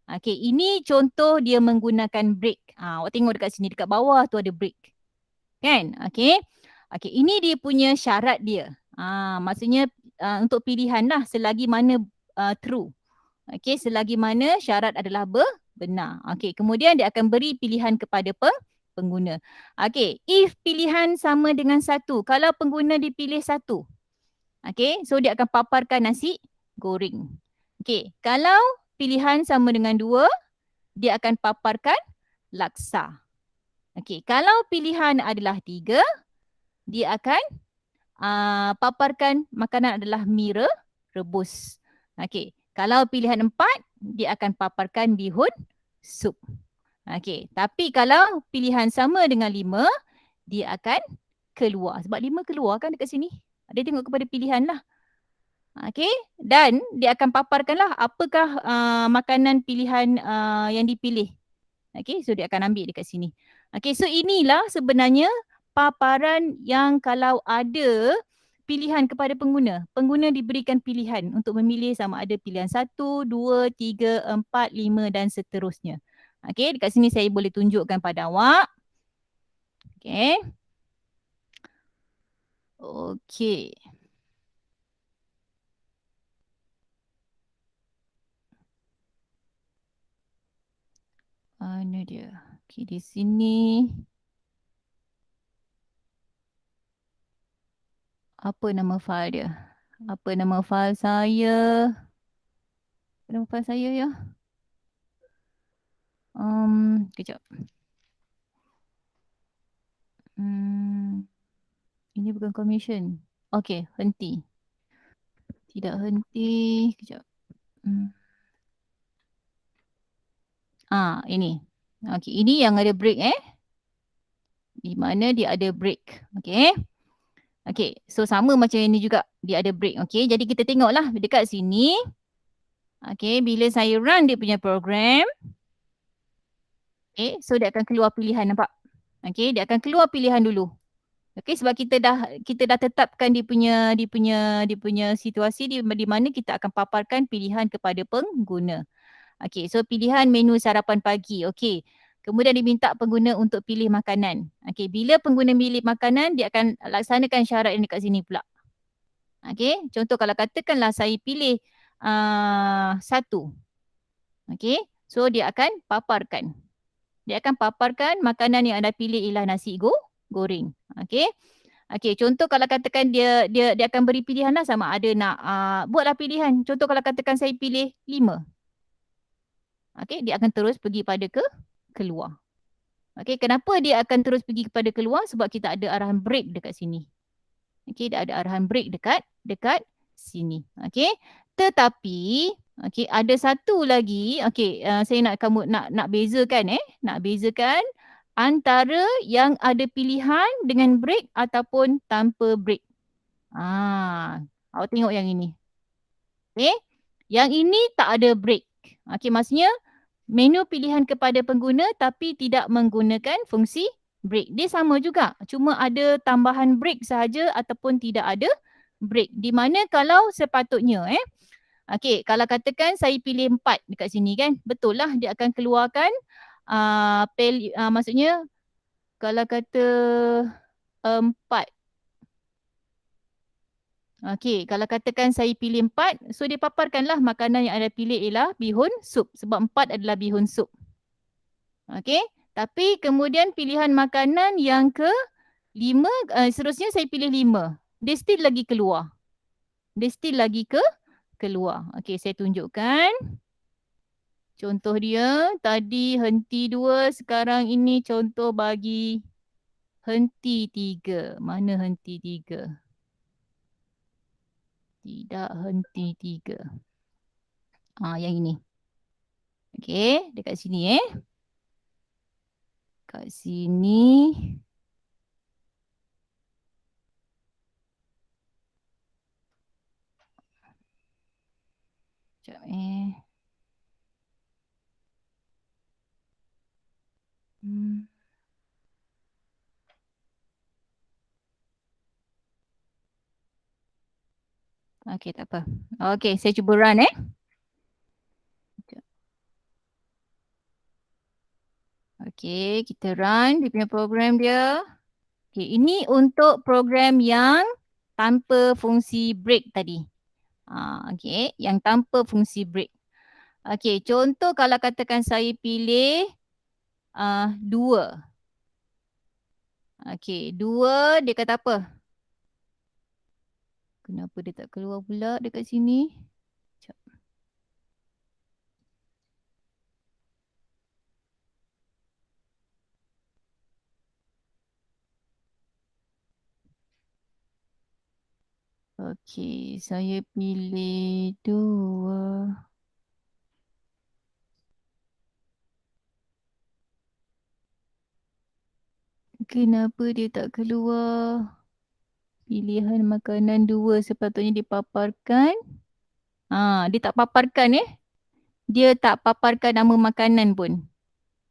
Okey, ini contoh dia menggunakan break. Awak tengok dekat sini, dekat bawah tu ada break. Kan? Okey. Okey, ini dia punya syarat dia. Maksudnya untuk pilihan lah selagi mana true. Okey, selagi mana syarat adalah benar. Okey, kemudian dia akan beri pilihan kepada pengguna. Okey, if pilihan sama dengan 1, kalau pengguna dipilih 1. Okey, so dia akan paparkan nasi goreng. Okey, kalau pilihan sama dengan 2, dia akan paparkan laksa. Okey, kalau pilihan adalah 3, dia akan paparkan makanan adalah mi rebus. Okey, kalau pilihan 4, dia akan paparkan bihun sup. Okey, tapi kalau pilihan sama dengan 5, dia akan keluar. Sebab 5 keluar kan dekat sini. Dia tengok kepada pilihan lah. Okey, dan dia akan paparkanlah apakah makanan pilihan yang dipilih. Okey, so dia akan ambil dekat sini. Okey, so inilah sebenarnya paparan yang kalau ada pilihan kepada pengguna. Pengguna diberikan pilihan untuk memilih sama ada pilihan 1, 2, 3, 4, 5 dan seterusnya. Okey, dekat sini saya boleh tunjukkan pada awak. Okey. Okey. Mana dia? Okey, di sini. Apa nama file dia? Apa nama file saya? Apa nama file saya ya? Kejap. Ini bukan commission. Okey, henti. Tidak henti. Kejap. Ini. Okey, ini yang ada break Di mana dia ada break. Okey. Okey, so sama macam ini juga. Dia ada break. Okey, jadi kita tengoklah dekat sini. Okey, bila saya run dia punya program. Okey, so dia akan keluar pilihan, nampak? Okey, dia akan keluar pilihan dulu. Okey, sebab kita dah tetapkan dia punya situasi di mana kita akan paparkan pilihan kepada pengguna. Okey, so pilihan menu sarapan pagi. Okey. Kemudian diminta pengguna untuk pilih makanan. Okey, bila pengguna pilih makanan, dia akan laksanakan syarat yang dekat sini pula. Okey, contoh kalau katakanlah saya pilih 1. Okey, so dia akan paparkan. Dia akan paparkan makanan yang anda pilih ialah nasi goreng. Okey. Okey, contoh kalau katakan dia akan beri pilihan lah sama ada nak buatlah pilihan. Contoh kalau katakan saya pilih 5. Okey, dia akan terus pergi pada keluar. Okey, kenapa dia akan terus pergi kepada keluar? Sebab kita ada arahan break dekat sini. Okey, dia ada arahan brake dekat sini. Okey. Tetapi okey, ada satu lagi. Okey, saya nak kamu nak bezakan nak bezakan antara yang ada pilihan dengan brake ataupun tanpa brake. Awak tengok yang ini. Okey. Yang ini tak ada brake. Okey, maksudnya menu pilihan kepada pengguna tapi tidak menggunakan fungsi brake. Dia sama juga. Cuma ada tambahan brake sahaja ataupun tidak ada brake. Di mana kalau sepatutnya okey, kalau katakan saya pilih 4 dekat sini kan. Betul lah dia akan keluarkan maksudnya kalau kata 4. Okey, kalau katakan saya pilih 4, so dia paparkanlah makanan yang anda pilih ialah bihun sup. Sebab 4 adalah bihun sup. Okey, tapi kemudian pilihan makanan yang ke 5, seterusnya saya pilih 5. Dia still lagi keluar. Dia still lagi keluar. Okey, saya tunjukkan. Contoh dia, tadi henti 2, sekarang ini contoh bagi henti 3. Mana henti 3? Tidak henti 3. Yang ini. Okey, dekat sini Kat sini. Sekejap Okey, tak apa. Okey, saya cuba run Okey, kita run dia punya program dia. Okey, ini untuk program yang tanpa fungsi break tadi. Okey, yang tanpa fungsi break. Okey, contoh kalau katakan saya pilih 2. Okey, 2 dia kata apa? Kenapa dia tak keluar pula dekat sini? Okey, saya pilih 2. Kenapa dia tak keluar? Pilihan makanan 2 sepatutnya dipaparkan. Dia tak paparkan Dia tak paparkan nama makanan pun.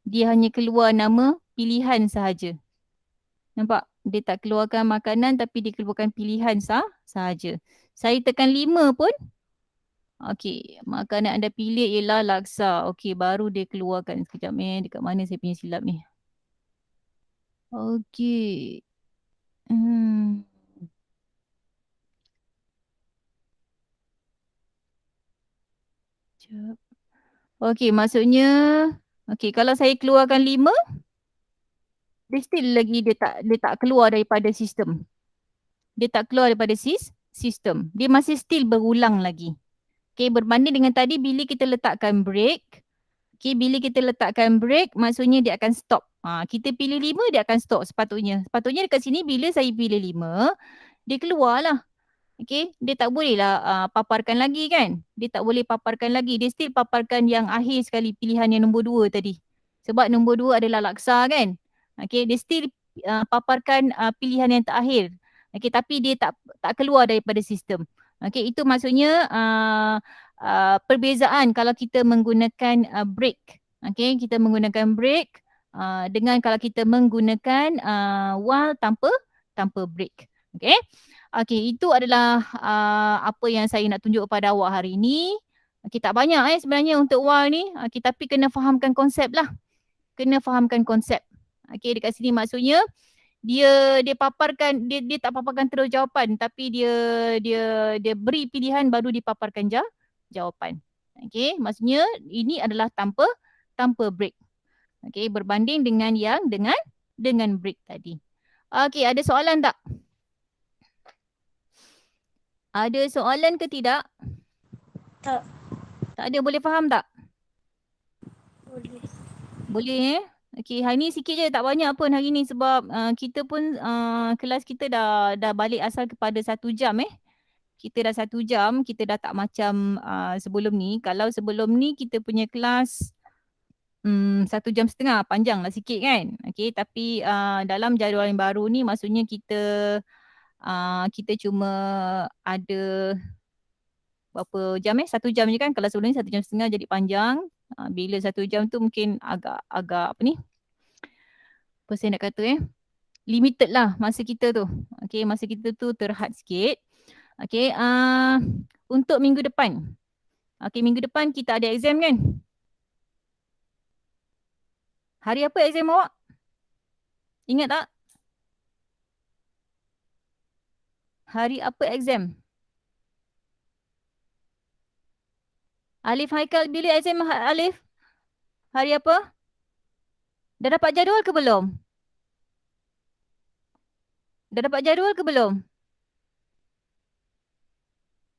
Dia hanya keluar nama pilihan sahaja. Nampak? Dia tak keluarkan makanan tapi dia keluarkan pilihan sahaja. Saya tekan 5 pun. Okey, makanan anda pilih ialah laksa. Okey, baru dia keluarkan. Sekejap dekat mana saya punya silap ni. Okey. Sekejap. Okey, maksudnya kalau saya keluarkan 5, dia still lagi dia tak keluar daripada sistem. Dia tak keluar daripada sistem. Dia masih still berulang lagi. Okey, berbanding dengan tadi bila kita letakkan break. Okey, bila kita letakkan break, maksudnya dia akan stop. Kita pilih 5, dia akan stop sepatutnya. Sepatutnya dekat sini bila saya pilih 5, dia keluarlah. Okey, dia tak bolehlah paparkan lagi kan. Dia tak boleh paparkan lagi. Dia still paparkan yang akhir sekali pilihan yang nombor 2 tadi. Sebab nombor 2 adalah laksa kan. Okey, dia still paparkan pilihan yang terakhir. Okey, tapi dia tak keluar daripada sistem. Okey, itu maksudnya perbezaan kalau kita menggunakan break. Okey, kita menggunakan break dengan kalau kita menggunakan while tanpa break. Okey. Okey, itu adalah apa yang saya nak tunjuk kepada awak hari ini. Okey, tak banyak sebenarnya untuk while ni. Okey, tapi kena fahamkan konsep lah. Kena fahamkan konsep. Okey, dekat sini maksudnya dia paparkan, dia tak paparkan terus jawapan tapi dia beri pilihan baru dipaparkan jawapan. Okey, maksudnya ini adalah tanpa break. Okey, berbanding dengan yang dengan break tadi. Okey, ada soalan tak? Ada soalan ke tidak? Tak. Tak ada, boleh faham tak? Boleh. Boleh Okey, hari ni sikit je, tak banyak pun hari ni sebab kita pun kelas kita dah balik asal kepada 1 jam Kita dah 1 jam, kita dah tak macam sebelum ni. Kalau sebelum ni kita punya kelas 1 jam setengah, panjang lah sikit kan. Okey, tapi dalam jadual yang baru ni maksudnya kita cuma ada berapa jam 1 jam je kan. Kalau sebelum ni 1 jam setengah jadi panjang. Bila 1 jam tu mungkin agak apa ni, apa saya nak kata limited lah masa kita tu. Okey, masa kita tu terhad sikit. Okey, untuk minggu depan. Okey, minggu depan kita ada exam kan? Hari apa exam awak? Ingat tak? Hari apa exam? Alif Haikal, bila exam Alif? Hari apa? Dah dapat jadual ke belum? Dah dapat jadual ke belum?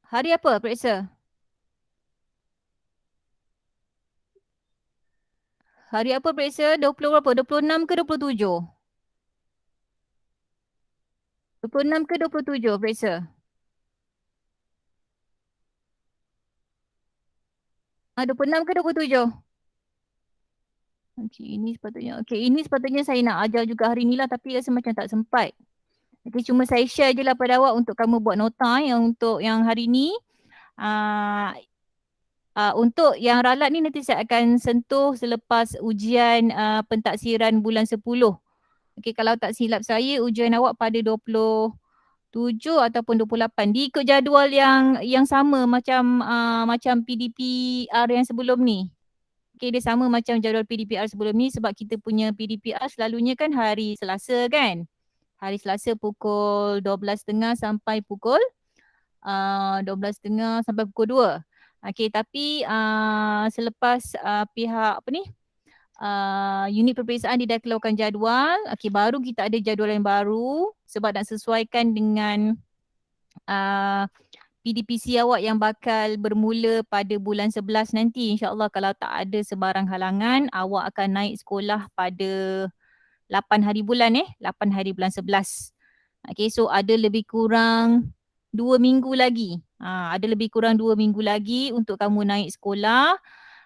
Hari apa periksa? Hari apa periksa? 20 berapa? 26 ke 27? 26 ke 27 periksa? 26 ke 27? Okey, ini sepatutnya saya nak ajar juga hari ni lah tapi rasa macam tak sempat. Okey, cuma saya share je lah pada awak untuk kamu buat nota yang untuk yang hari ni. Uh, untuk yang ralat ni nanti saya akan sentuh selepas ujian pentaksiran bulan 10. Okey, kalau tak silap saya ujian awak pada 27 ataupun 28. Diikut jadual yang sama macam PDPR yang sebelum ni. Okey, dia sama macam jadual PDPR sebelum ni sebab kita punya PDPR selalunya kan hari Selasa kan. Hari Selasa pukul 12.30 sampai pukul 12.30 sampai pukul 2. Okey, tapi selepas pihak apa ni unit peperiksaan dia dah keluarkan jadual, okey, baru kita ada jadual yang baru sebab nak sesuaikan dengan PDPC awak yang bakal bermula pada bulan 11 nanti. InsyaAllah kalau tak ada sebarang halangan, awak akan naik sekolah pada 8 hari bulan 8 hari bulan 11. Okay, so ada lebih kurang 2 minggu lagi. Ada lebih kurang 2 minggu lagi untuk kamu naik sekolah.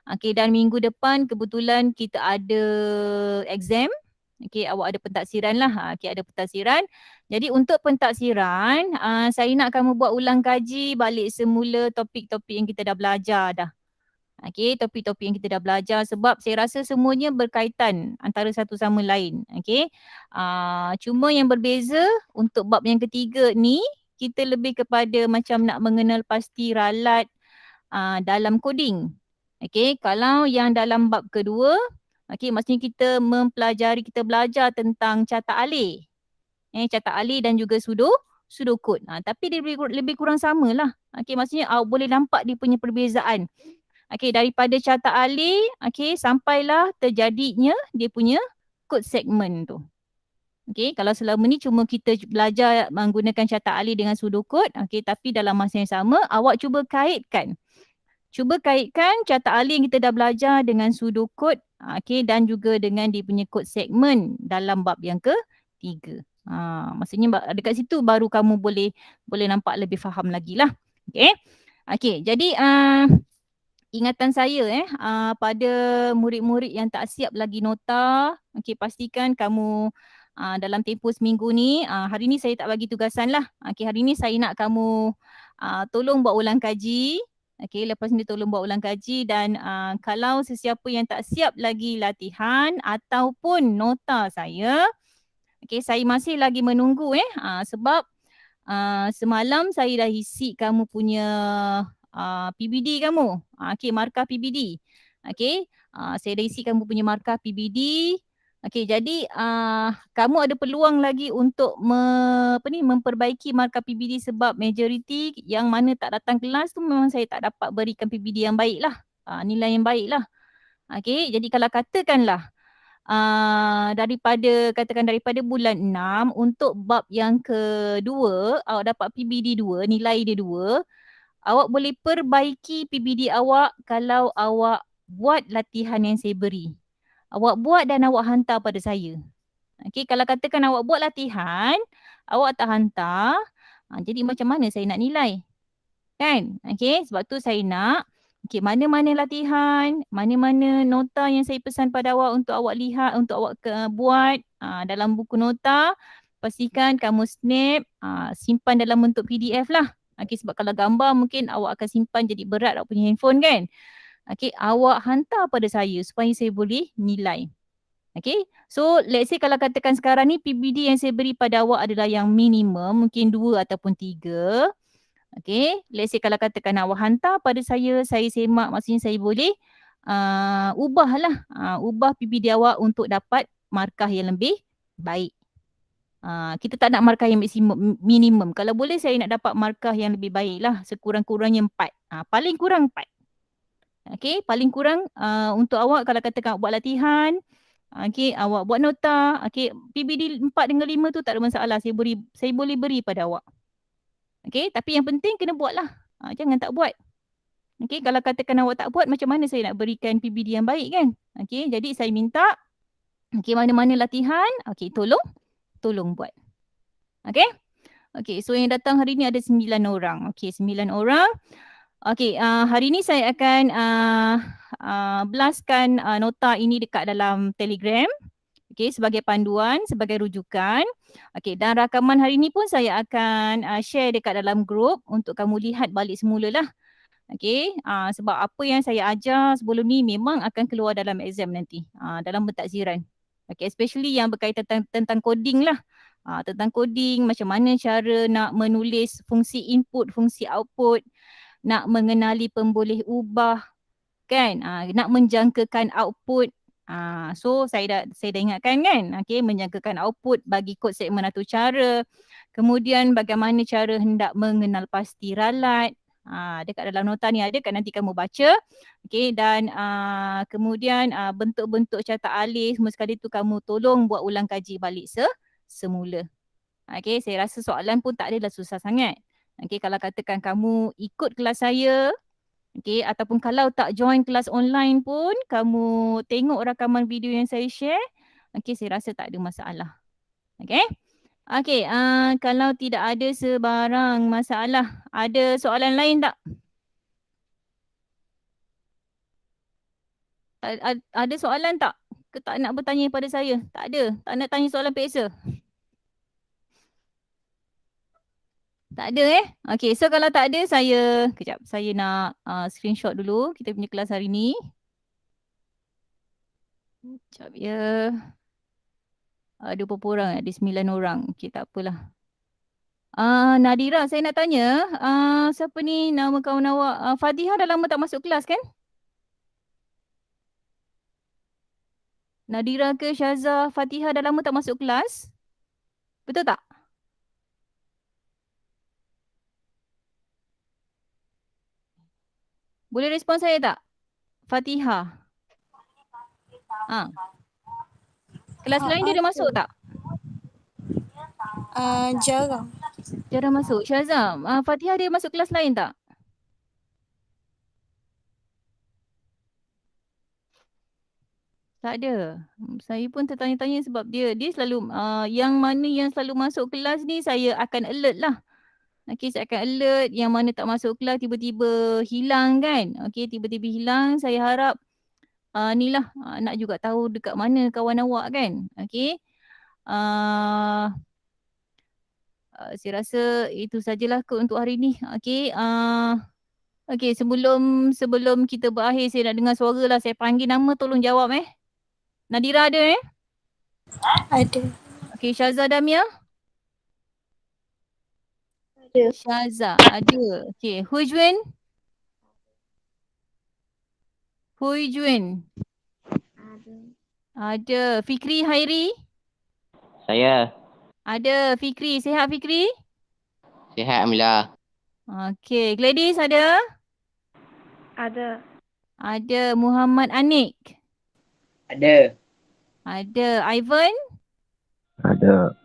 Okay, dan minggu depan kebetulan kita ada exam. Okay, awak ada pentaksiran lah. Okay, ada pentaksiran. Jadi untuk pentaksiran, saya nak kamu buat ulang kaji balik semula topik-topik yang kita dah belajar dah. Okay, topik-topik yang kita dah belajar sebab saya rasa semuanya berkaitan antara satu sama lain. Okay, cuma yang berbeza untuk bab yang ketiga ni, kita lebih kepada macam nak mengenal pasti ralat dalam coding. Okay, kalau yang dalam bab kedua, okay, maksudnya kita belajar tentang catak alih. Catak alih dan juga sudokod. Tapi dia lebih kurang sama lah. Okay, maksudnya boleh nampak dia punya perbezaan. Okay, daripada catak alih, okay, sampailah terjadinya dia punya kod segmen tu. Okay, kalau selama ni cuma kita belajar menggunakan catak alih dengan sudokod, okay, tapi dalam masa yang sama, awak cuba kaitkan. Cuba kaitkan catak alih yang kita dah belajar dengan sudokod, okay, dan juga dengan dia punya kod segmen dalam bab yang ketiga. Maksudnya dekat situ baru kamu boleh nampak lebih faham lagi lah. Okay, okay, jadi ingatan saya pada murid-murid yang tak siap lagi nota, okay, pastikan kamu dalam tempoh seminggu ni, hari ni saya tak bagi tugasan lah. Okay, hari ni saya nak kamu tolong buat ulang kaji. Okay, lepas ni tolong buat ulang kaji dan kalau sesiapa yang tak siap lagi latihan ataupun nota saya, okay, saya masih lagi menunggu sebab semalam saya dah isi kamu punya PBD kamu. Okay, markah PBD. Okay, saya dah isi kamu punya markah PBD. Okay, jadi kamu ada peluang lagi untuk memperbaiki markah PBD sebab majoriti yang mana tak datang kelas tu memang saya tak dapat berikan PBD yang baik lah. Nilai yang baik lah. Okay, jadi kalau katakanlah daripada bulan 6 untuk bab yang kedua, awak dapat PBD 2, nilai dia 2. Awak boleh perbaiki PBD awak kalau awak buat latihan yang saya beri. awak buat dan awak hantar pada saya. Okey, kalau katakan awak buat latihan, awak tak hantar, jadi macam mana saya nak nilai? Kan? Okey, sebab tu saya nak mana-mana latihan, mana-mana nota yang saya pesan pada awak untuk awak lihat, untuk awak buat dalam buku nota, pastikan kamu snap, simpan dalam bentuk PDF lah. Okey, sebab kalau gambar mungkin awak akan simpan jadi berat awak punya handphone kan? Okey, awak hantar pada saya supaya saya boleh nilai. Okay, so let's say kalau katakan sekarang ni PBD yang saya beri pada awak adalah yang minimum, mungkin 2 ataupun 3. Okay, let's say kalau katakan awak hantar pada saya semak, maksudnya saya boleh ubahlah, ubah PBD awak untuk dapat markah yang lebih baik. Kita tak nak markah yang minimum. Kalau boleh saya nak dapat markah yang lebih baik lah, sekurang-kurangnya 4. Paling kurang 4. Okay, paling kurang untuk awak kalau katakan awak buat latihan, okay, awak buat nota, okay, PBD 4 dengan 5 tu tak ada masalah. Saya boleh beri pada awak. Okay, tapi yang penting kena buat lah. Jangan tak buat. Okay, kalau katakan awak tak buat, macam mana saya nak berikan PBD yang baik kan? Okay, jadi saya minta, okay, mana-mana latihan, okay, tolong buat. Okay? Okay, so yang datang hari ni ada 9 orang. Okay, 9 orang. Okay, hari ni saya akan blastkan nota ini dekat dalam Telegram. Okay, sebagai panduan, sebagai rujukan. Okay, dan rakaman hari ni pun saya akan share dekat dalam grup untuk kamu lihat balik semula lah. Okay, sebab apa yang saya ajar sebelum ni memang akan keluar dalam exam nanti, dalam pentakziran. Okay, especially yang berkaitan tentang coding lah. Tentang coding, macam mana cara nak menulis fungsi input, fungsi output, nak mengenali pemboleh ubah, kan? Nak menjangkakan output. So saya dah ingatkan kan, okay, menjangkakan output, bagi kod segmen atau cara. Kemudian bagaimana cara hendak mengenal pasti ralat. Dekat dalam nota ni ada kan, nanti kamu baca. Okay, dan kemudian bentuk-bentuk catat alih semua sekali tu kamu tolong buat ulang kaji balik semula. Okay, saya rasa soalan pun tak adalah susah sangat. Okay, kalau katakan kamu ikut kelas saya, okay, ataupun kalau tak join kelas online pun, kamu tengok rakaman video yang saya share, okay, saya rasa tak ada masalah. Okay. Okay, kalau tidak ada sebarang masalah, ada soalan lain tak? Ada soalan tak? Ke tak nak bertanya pada saya? Tak ada? Tak nak tanya soalan peksa? Tak ada Okay, so kalau tak ada, kejap, saya nak screenshot dulu kita punya kelas hari ni. Sekejap ya. Ada berapa orang? Ada 9 orang. Okay, tak apalah. Nadira, saya nak tanya, siapa ni nama kawan awak? Fadhiha dah lama tak masuk kelas kan? Nadira ke Syazah, Fatihah dah lama tak masuk kelas? Betul tak? Boleh respon saya tak? Fatihah. Kelas lain dia dah masuk tak? Jarang. Jarang masuk. Syazah, Fatihah dia masuk kelas lain tak? Tak ada. Saya pun tertanya-tanya sebab dia selalu, yang mana yang selalu masuk kelas ni saya akan alert lah. Okay, saya akan alert yang mana tak masuk kelas tiba-tiba hilang kan. Okay, tiba-tiba hilang. Saya harap ni lah, nak juga tahu dekat mana kawan awak kan. Okay. Saya rasa itu sajalah untuk hari ni. Okay. Okay, sebelum kita berakhir, saya nak dengar suara lah. Saya panggil nama, tolong jawab Nadira ada Ada. Okay, Syazah Damia? Ada. Syazah ada. Okay, Hujwin? Hujwin? Ada. Fikri Hairi? Saya. Ada. Fikri, sihat Fikri? Sihat, Alhamdulillah. Okay, Gladys ada? Ada. Ada. Muhammad Anik? Ada. Ada. Ivan? Ada.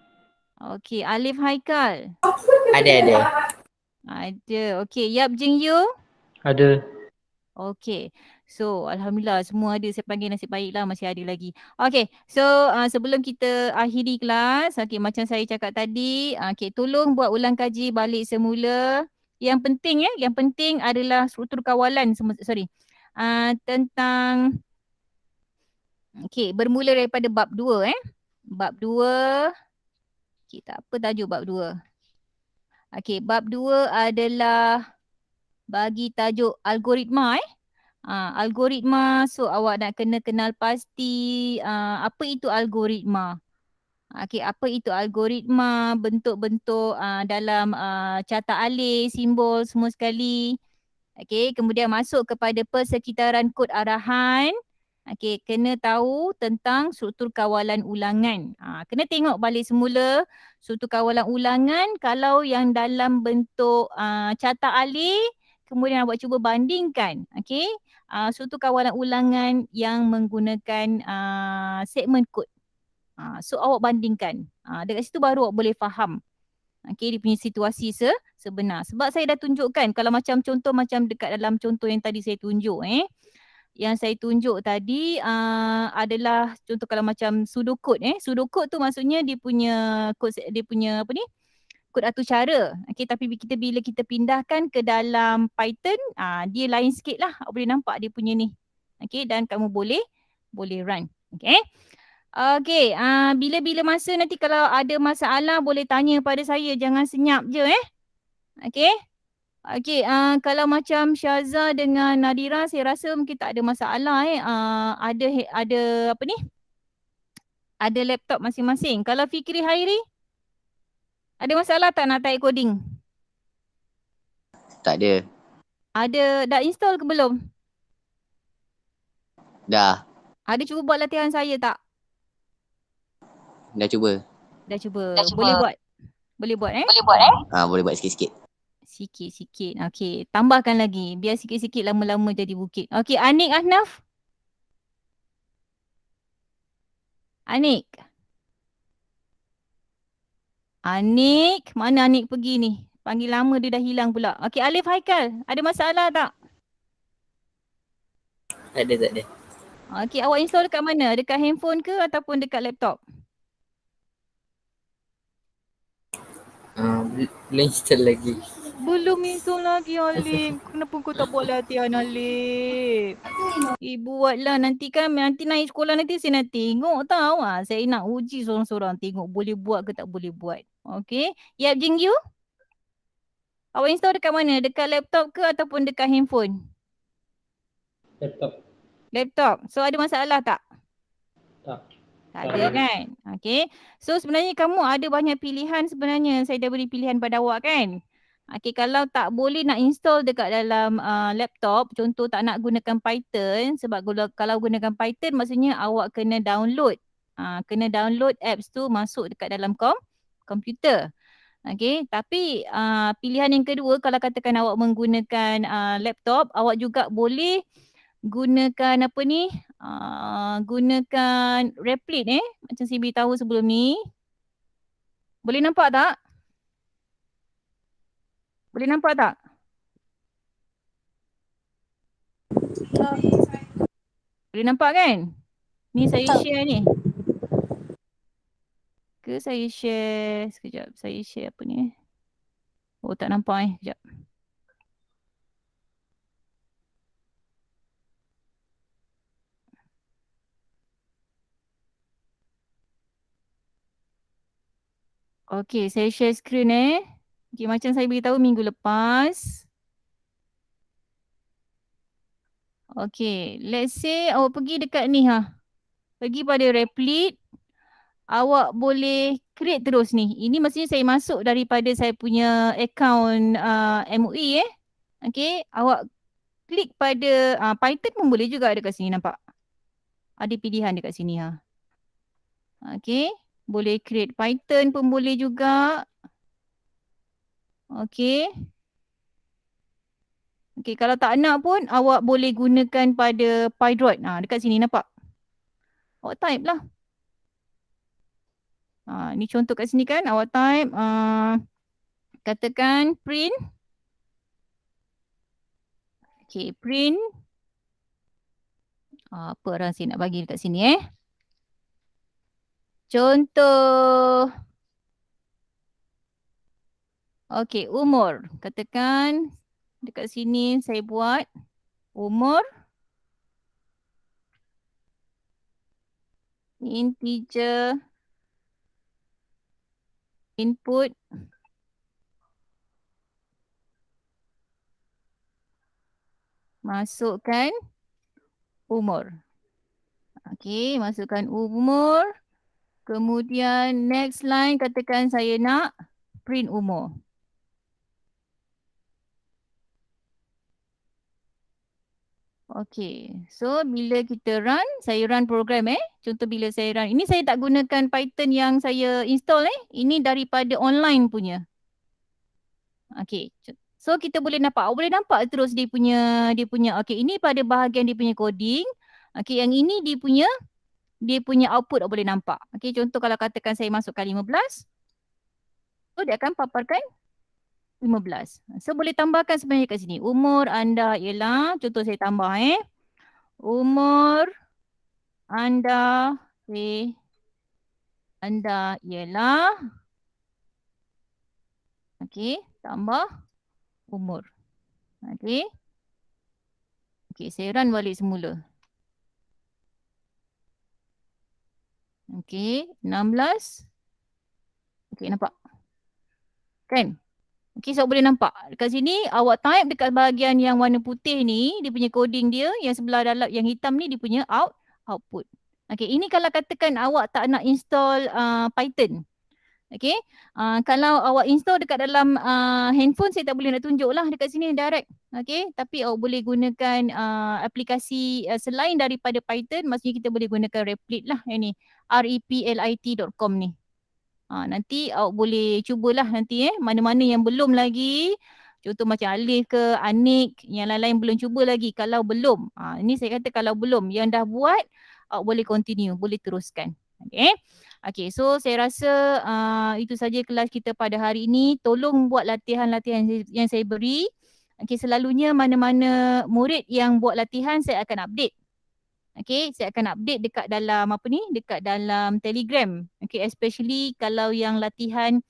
Okay, Alif Haikal? Ada. Ada. Okay, Yap Jing Yu? Ada. Okay. So Alhamdulillah semua ada, saya panggil nasib baik lah masih ada lagi. Okay, so sebelum kita akhiri kelas, okay, macam saya cakap tadi, okay, tolong buat ulang kaji balik semula. Yang penting yang penting adalah struktur kawalan, tentang, okay, bermula daripada bab 2 Bab 2, okay, tak apa tajuk bab 2. Okay, bab 2 adalah bagi tajuk algoritma algoritma, so awak nak kena kenal pasti apa itu algoritma. Okey, apa itu algoritma, bentuk-bentuk dalam carta alih, simbol semua sekali. Okey, kemudian masuk kepada persekitaran kod arahan. Okey, kena tahu tentang struktur kawalan ulangan. Kena tengok balik semula struktur kawalan ulangan kalau yang dalam bentuk carta alih, kemudian awak cuba bandingkan. Okey, struktur kawalan ulangan yang menggunakan segmen kod. So awak bandingkan. Dekat situ baru awak boleh faham. Okay, dia punya situasi sebenar. Sebab saya dah tunjukkan kalau macam contoh macam dekat dalam contoh yang tadi saya tunjuk Yang saya tunjuk tadi adalah contoh kalau macam pseudocode Pseudocode tu maksudnya dia punya kod, dia punya apa ni? Kod atur cara. Okay, tapi bila kita pindahkan ke dalam Python, dia lain sikit lah. Awak boleh nampak dia punya ni. Okay, dan kamu boleh run. Okay. Okay, bila-bila masa nanti kalau ada masalah boleh tanya pada saya. Jangan senyap je Okay. Okay, kalau macam Syaza dengan Nadira saya rasa mungkin tak ada masalah ada apa ni? Ada laptop masing-masing. Kalau Fikri Hairi, ada masalah tak nak type coding? Tak ada. Ada, dah install ke belum? Dah. Ada cuba buat latihan saya tak? Dah cuba. Dah cuba. Boleh buat? Boleh buat Boleh buat sikit-sikit. Sikit-sikit. Okey, tambahkan lagi. Biar sikit-sikit lama-lama jadi bukit. Okey, Anik Ahnaf. Anik. Anik, mana Anik pergi ni? Panggil lama dia dah hilang pula. Okey, Alif Haikal, ada masalah tak? Tak ada. Okey, awak install dekat mana? Dekat handphone ke ataupun dekat laptop? Belum install lagi. Belum install lagi, Alif. Kenapa kau tak buat latihan, Alif? Buatlah nanti naik sekolah nanti saya nak tengok tahu. Saya nak uji seorang-seorang tengok boleh buat ke tak boleh buat. Okey. Yap Jingyu. Awak install dekat mana? Dekat laptop ke ataupun dekat handphone? Laptop. So ada masalah tak? Tak. Tak ada kan? Okey. So sebenarnya kamu ada banyak pilihan sebenarnya. Saya dah beri pilihan pada awak kan? Okey, kalau tak boleh nak install dekat dalam laptop, contoh tak nak gunakan Python, sebab kalau gunakan Python maksudnya awak kena download. Kena download apps tu masuk dekat dalam komputer. Okey, tapi pilihan yang kedua kalau katakan awak menggunakan laptop, awak juga boleh gunakan apa ni? Gunakan Replit macam saya beritahu sebelum ni. Boleh nampak tak? Boleh nampak tak? Tak. Boleh nampak kan? Ni saya share ni. Ke saya share sekejap. Saya share apa ni? Oh tak nampak sekejap. Okey, saya share screen Okey, macam saya beritahu minggu lepas. Okey, let's say awak pergi dekat ni Pergi pada Replit. Awak boleh create terus ni. Ini maksudnya saya masuk daripada saya punya account MUI Okey, awak klik pada Python pun boleh juga dekat sini nampak. Ada pilihan dekat sini Okey, boleh create Python pun boleh juga. Okey. Okey, kalau tak nak pun awak boleh gunakan pada PyDroid. Dekat sini nampak. Awak type lah. Ni contoh kat sini kan. Awak type katakan print. Okey, print Apa orang saya nak bagi dekat sini Contoh. Okey, umur. Katakan dekat sini saya buat umur integer input masukkan umur. Okey, masukkan umur. Kemudian next line katakan saya nak print umur. Okey, so bila kita run, saya run program Contoh bila saya run, ini saya tak gunakan Python yang saya install Ini daripada online punya. Okey, so kita boleh nampak, boleh nampak terus dia punya okey, ini pada bahagian dia punya coding. Okey, yang ini dia punya output boleh nampak. Okey, contoh kalau katakan saya masukkan 15, so dia akan paparkan 15. So boleh tambahkan sebenarnya kat sini. Umur anda ialah, contoh saya tambah umur anda ialah okey, tambah umur. Okey. Okey, saya run balik semula. Okey, 16. Okey, nampak? Kan? Okey, so boleh nampak. Dekat sini awak type dekat bahagian yang warna putih ni, dia punya coding dia, yang sebelah dalam yang hitam ni dia punya output. Okey, ini kalau katakan awak tak nak install Python. Okey, kalau awak install dekat dalam handphone, saya tak boleh nak tunjuk lah dekat sini direct. Okey, tapi awak boleh gunakan aplikasi selain daripada Python, maksudnya kita boleh gunakan Replit lah yang ni, replit.com ni. Nanti awak boleh cubalah nanti mana-mana yang belum lagi. Contoh macam Alif ke Anik, yang lain-lain belum cuba lagi. Kalau belum, ini saya kata kalau belum, yang dah buat, awak boleh continue, boleh teruskan. Okay. Okay, so saya rasa itu saja kelas kita pada hari ini. Tolong buat latihan-latihan yang saya beri. Okay, selalunya mana-mana murid yang buat latihan, saya akan update. Okay, saya akan update dekat dalam dekat dalam Telegram. Okay, especially kalau yang latihan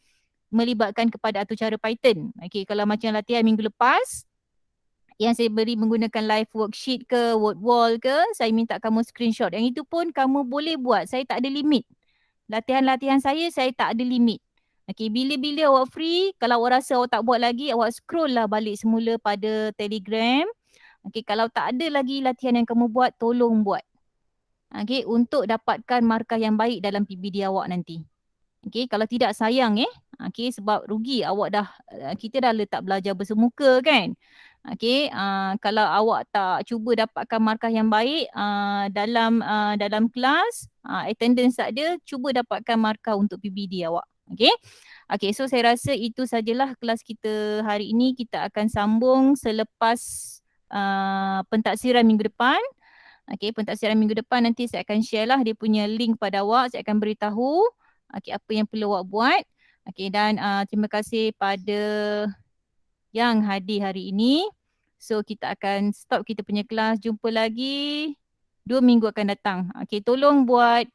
melibatkan kepada atur cara Python. Okay, kalau macam latihan minggu lepas, yang saya beri menggunakan live worksheet ke, word wall ke, saya minta kamu screenshot. Yang itu pun kamu boleh buat, saya tak ada limit. Latihan-latihan saya tak ada limit. Okay, bila-bila awak free, kalau awak rasa awak tak buat lagi, awak scroll lah balik semula pada Telegram. Okay, kalau tak ada lagi latihan yang kamu buat, tolong buat. Okay, untuk dapatkan markah yang baik dalam PBD awak nanti. Okay, kalau tidak sayang okay, sebab rugi awak kita dah letak belajar bersemuka kan. Okay, kalau awak tak cuba dapatkan markah yang baik dalam kelas, attendance tak ada, cuba dapatkan markah untuk PBD awak. Okay. Okay, so saya rasa itu sajalah kelas kita hari ini. Kita akan sambung selepas pentaksiran minggu depan. Okay, pentaksiran minggu depan nanti saya akan share lah dia punya link pada awak. Saya akan beritahu apa yang perlu awak buat. Okay, dan terima kasih pada yang hadir hari ini. So kita akan stop kita punya kelas. Jumpa lagi 2 minggu akan datang. Okay, tolong buat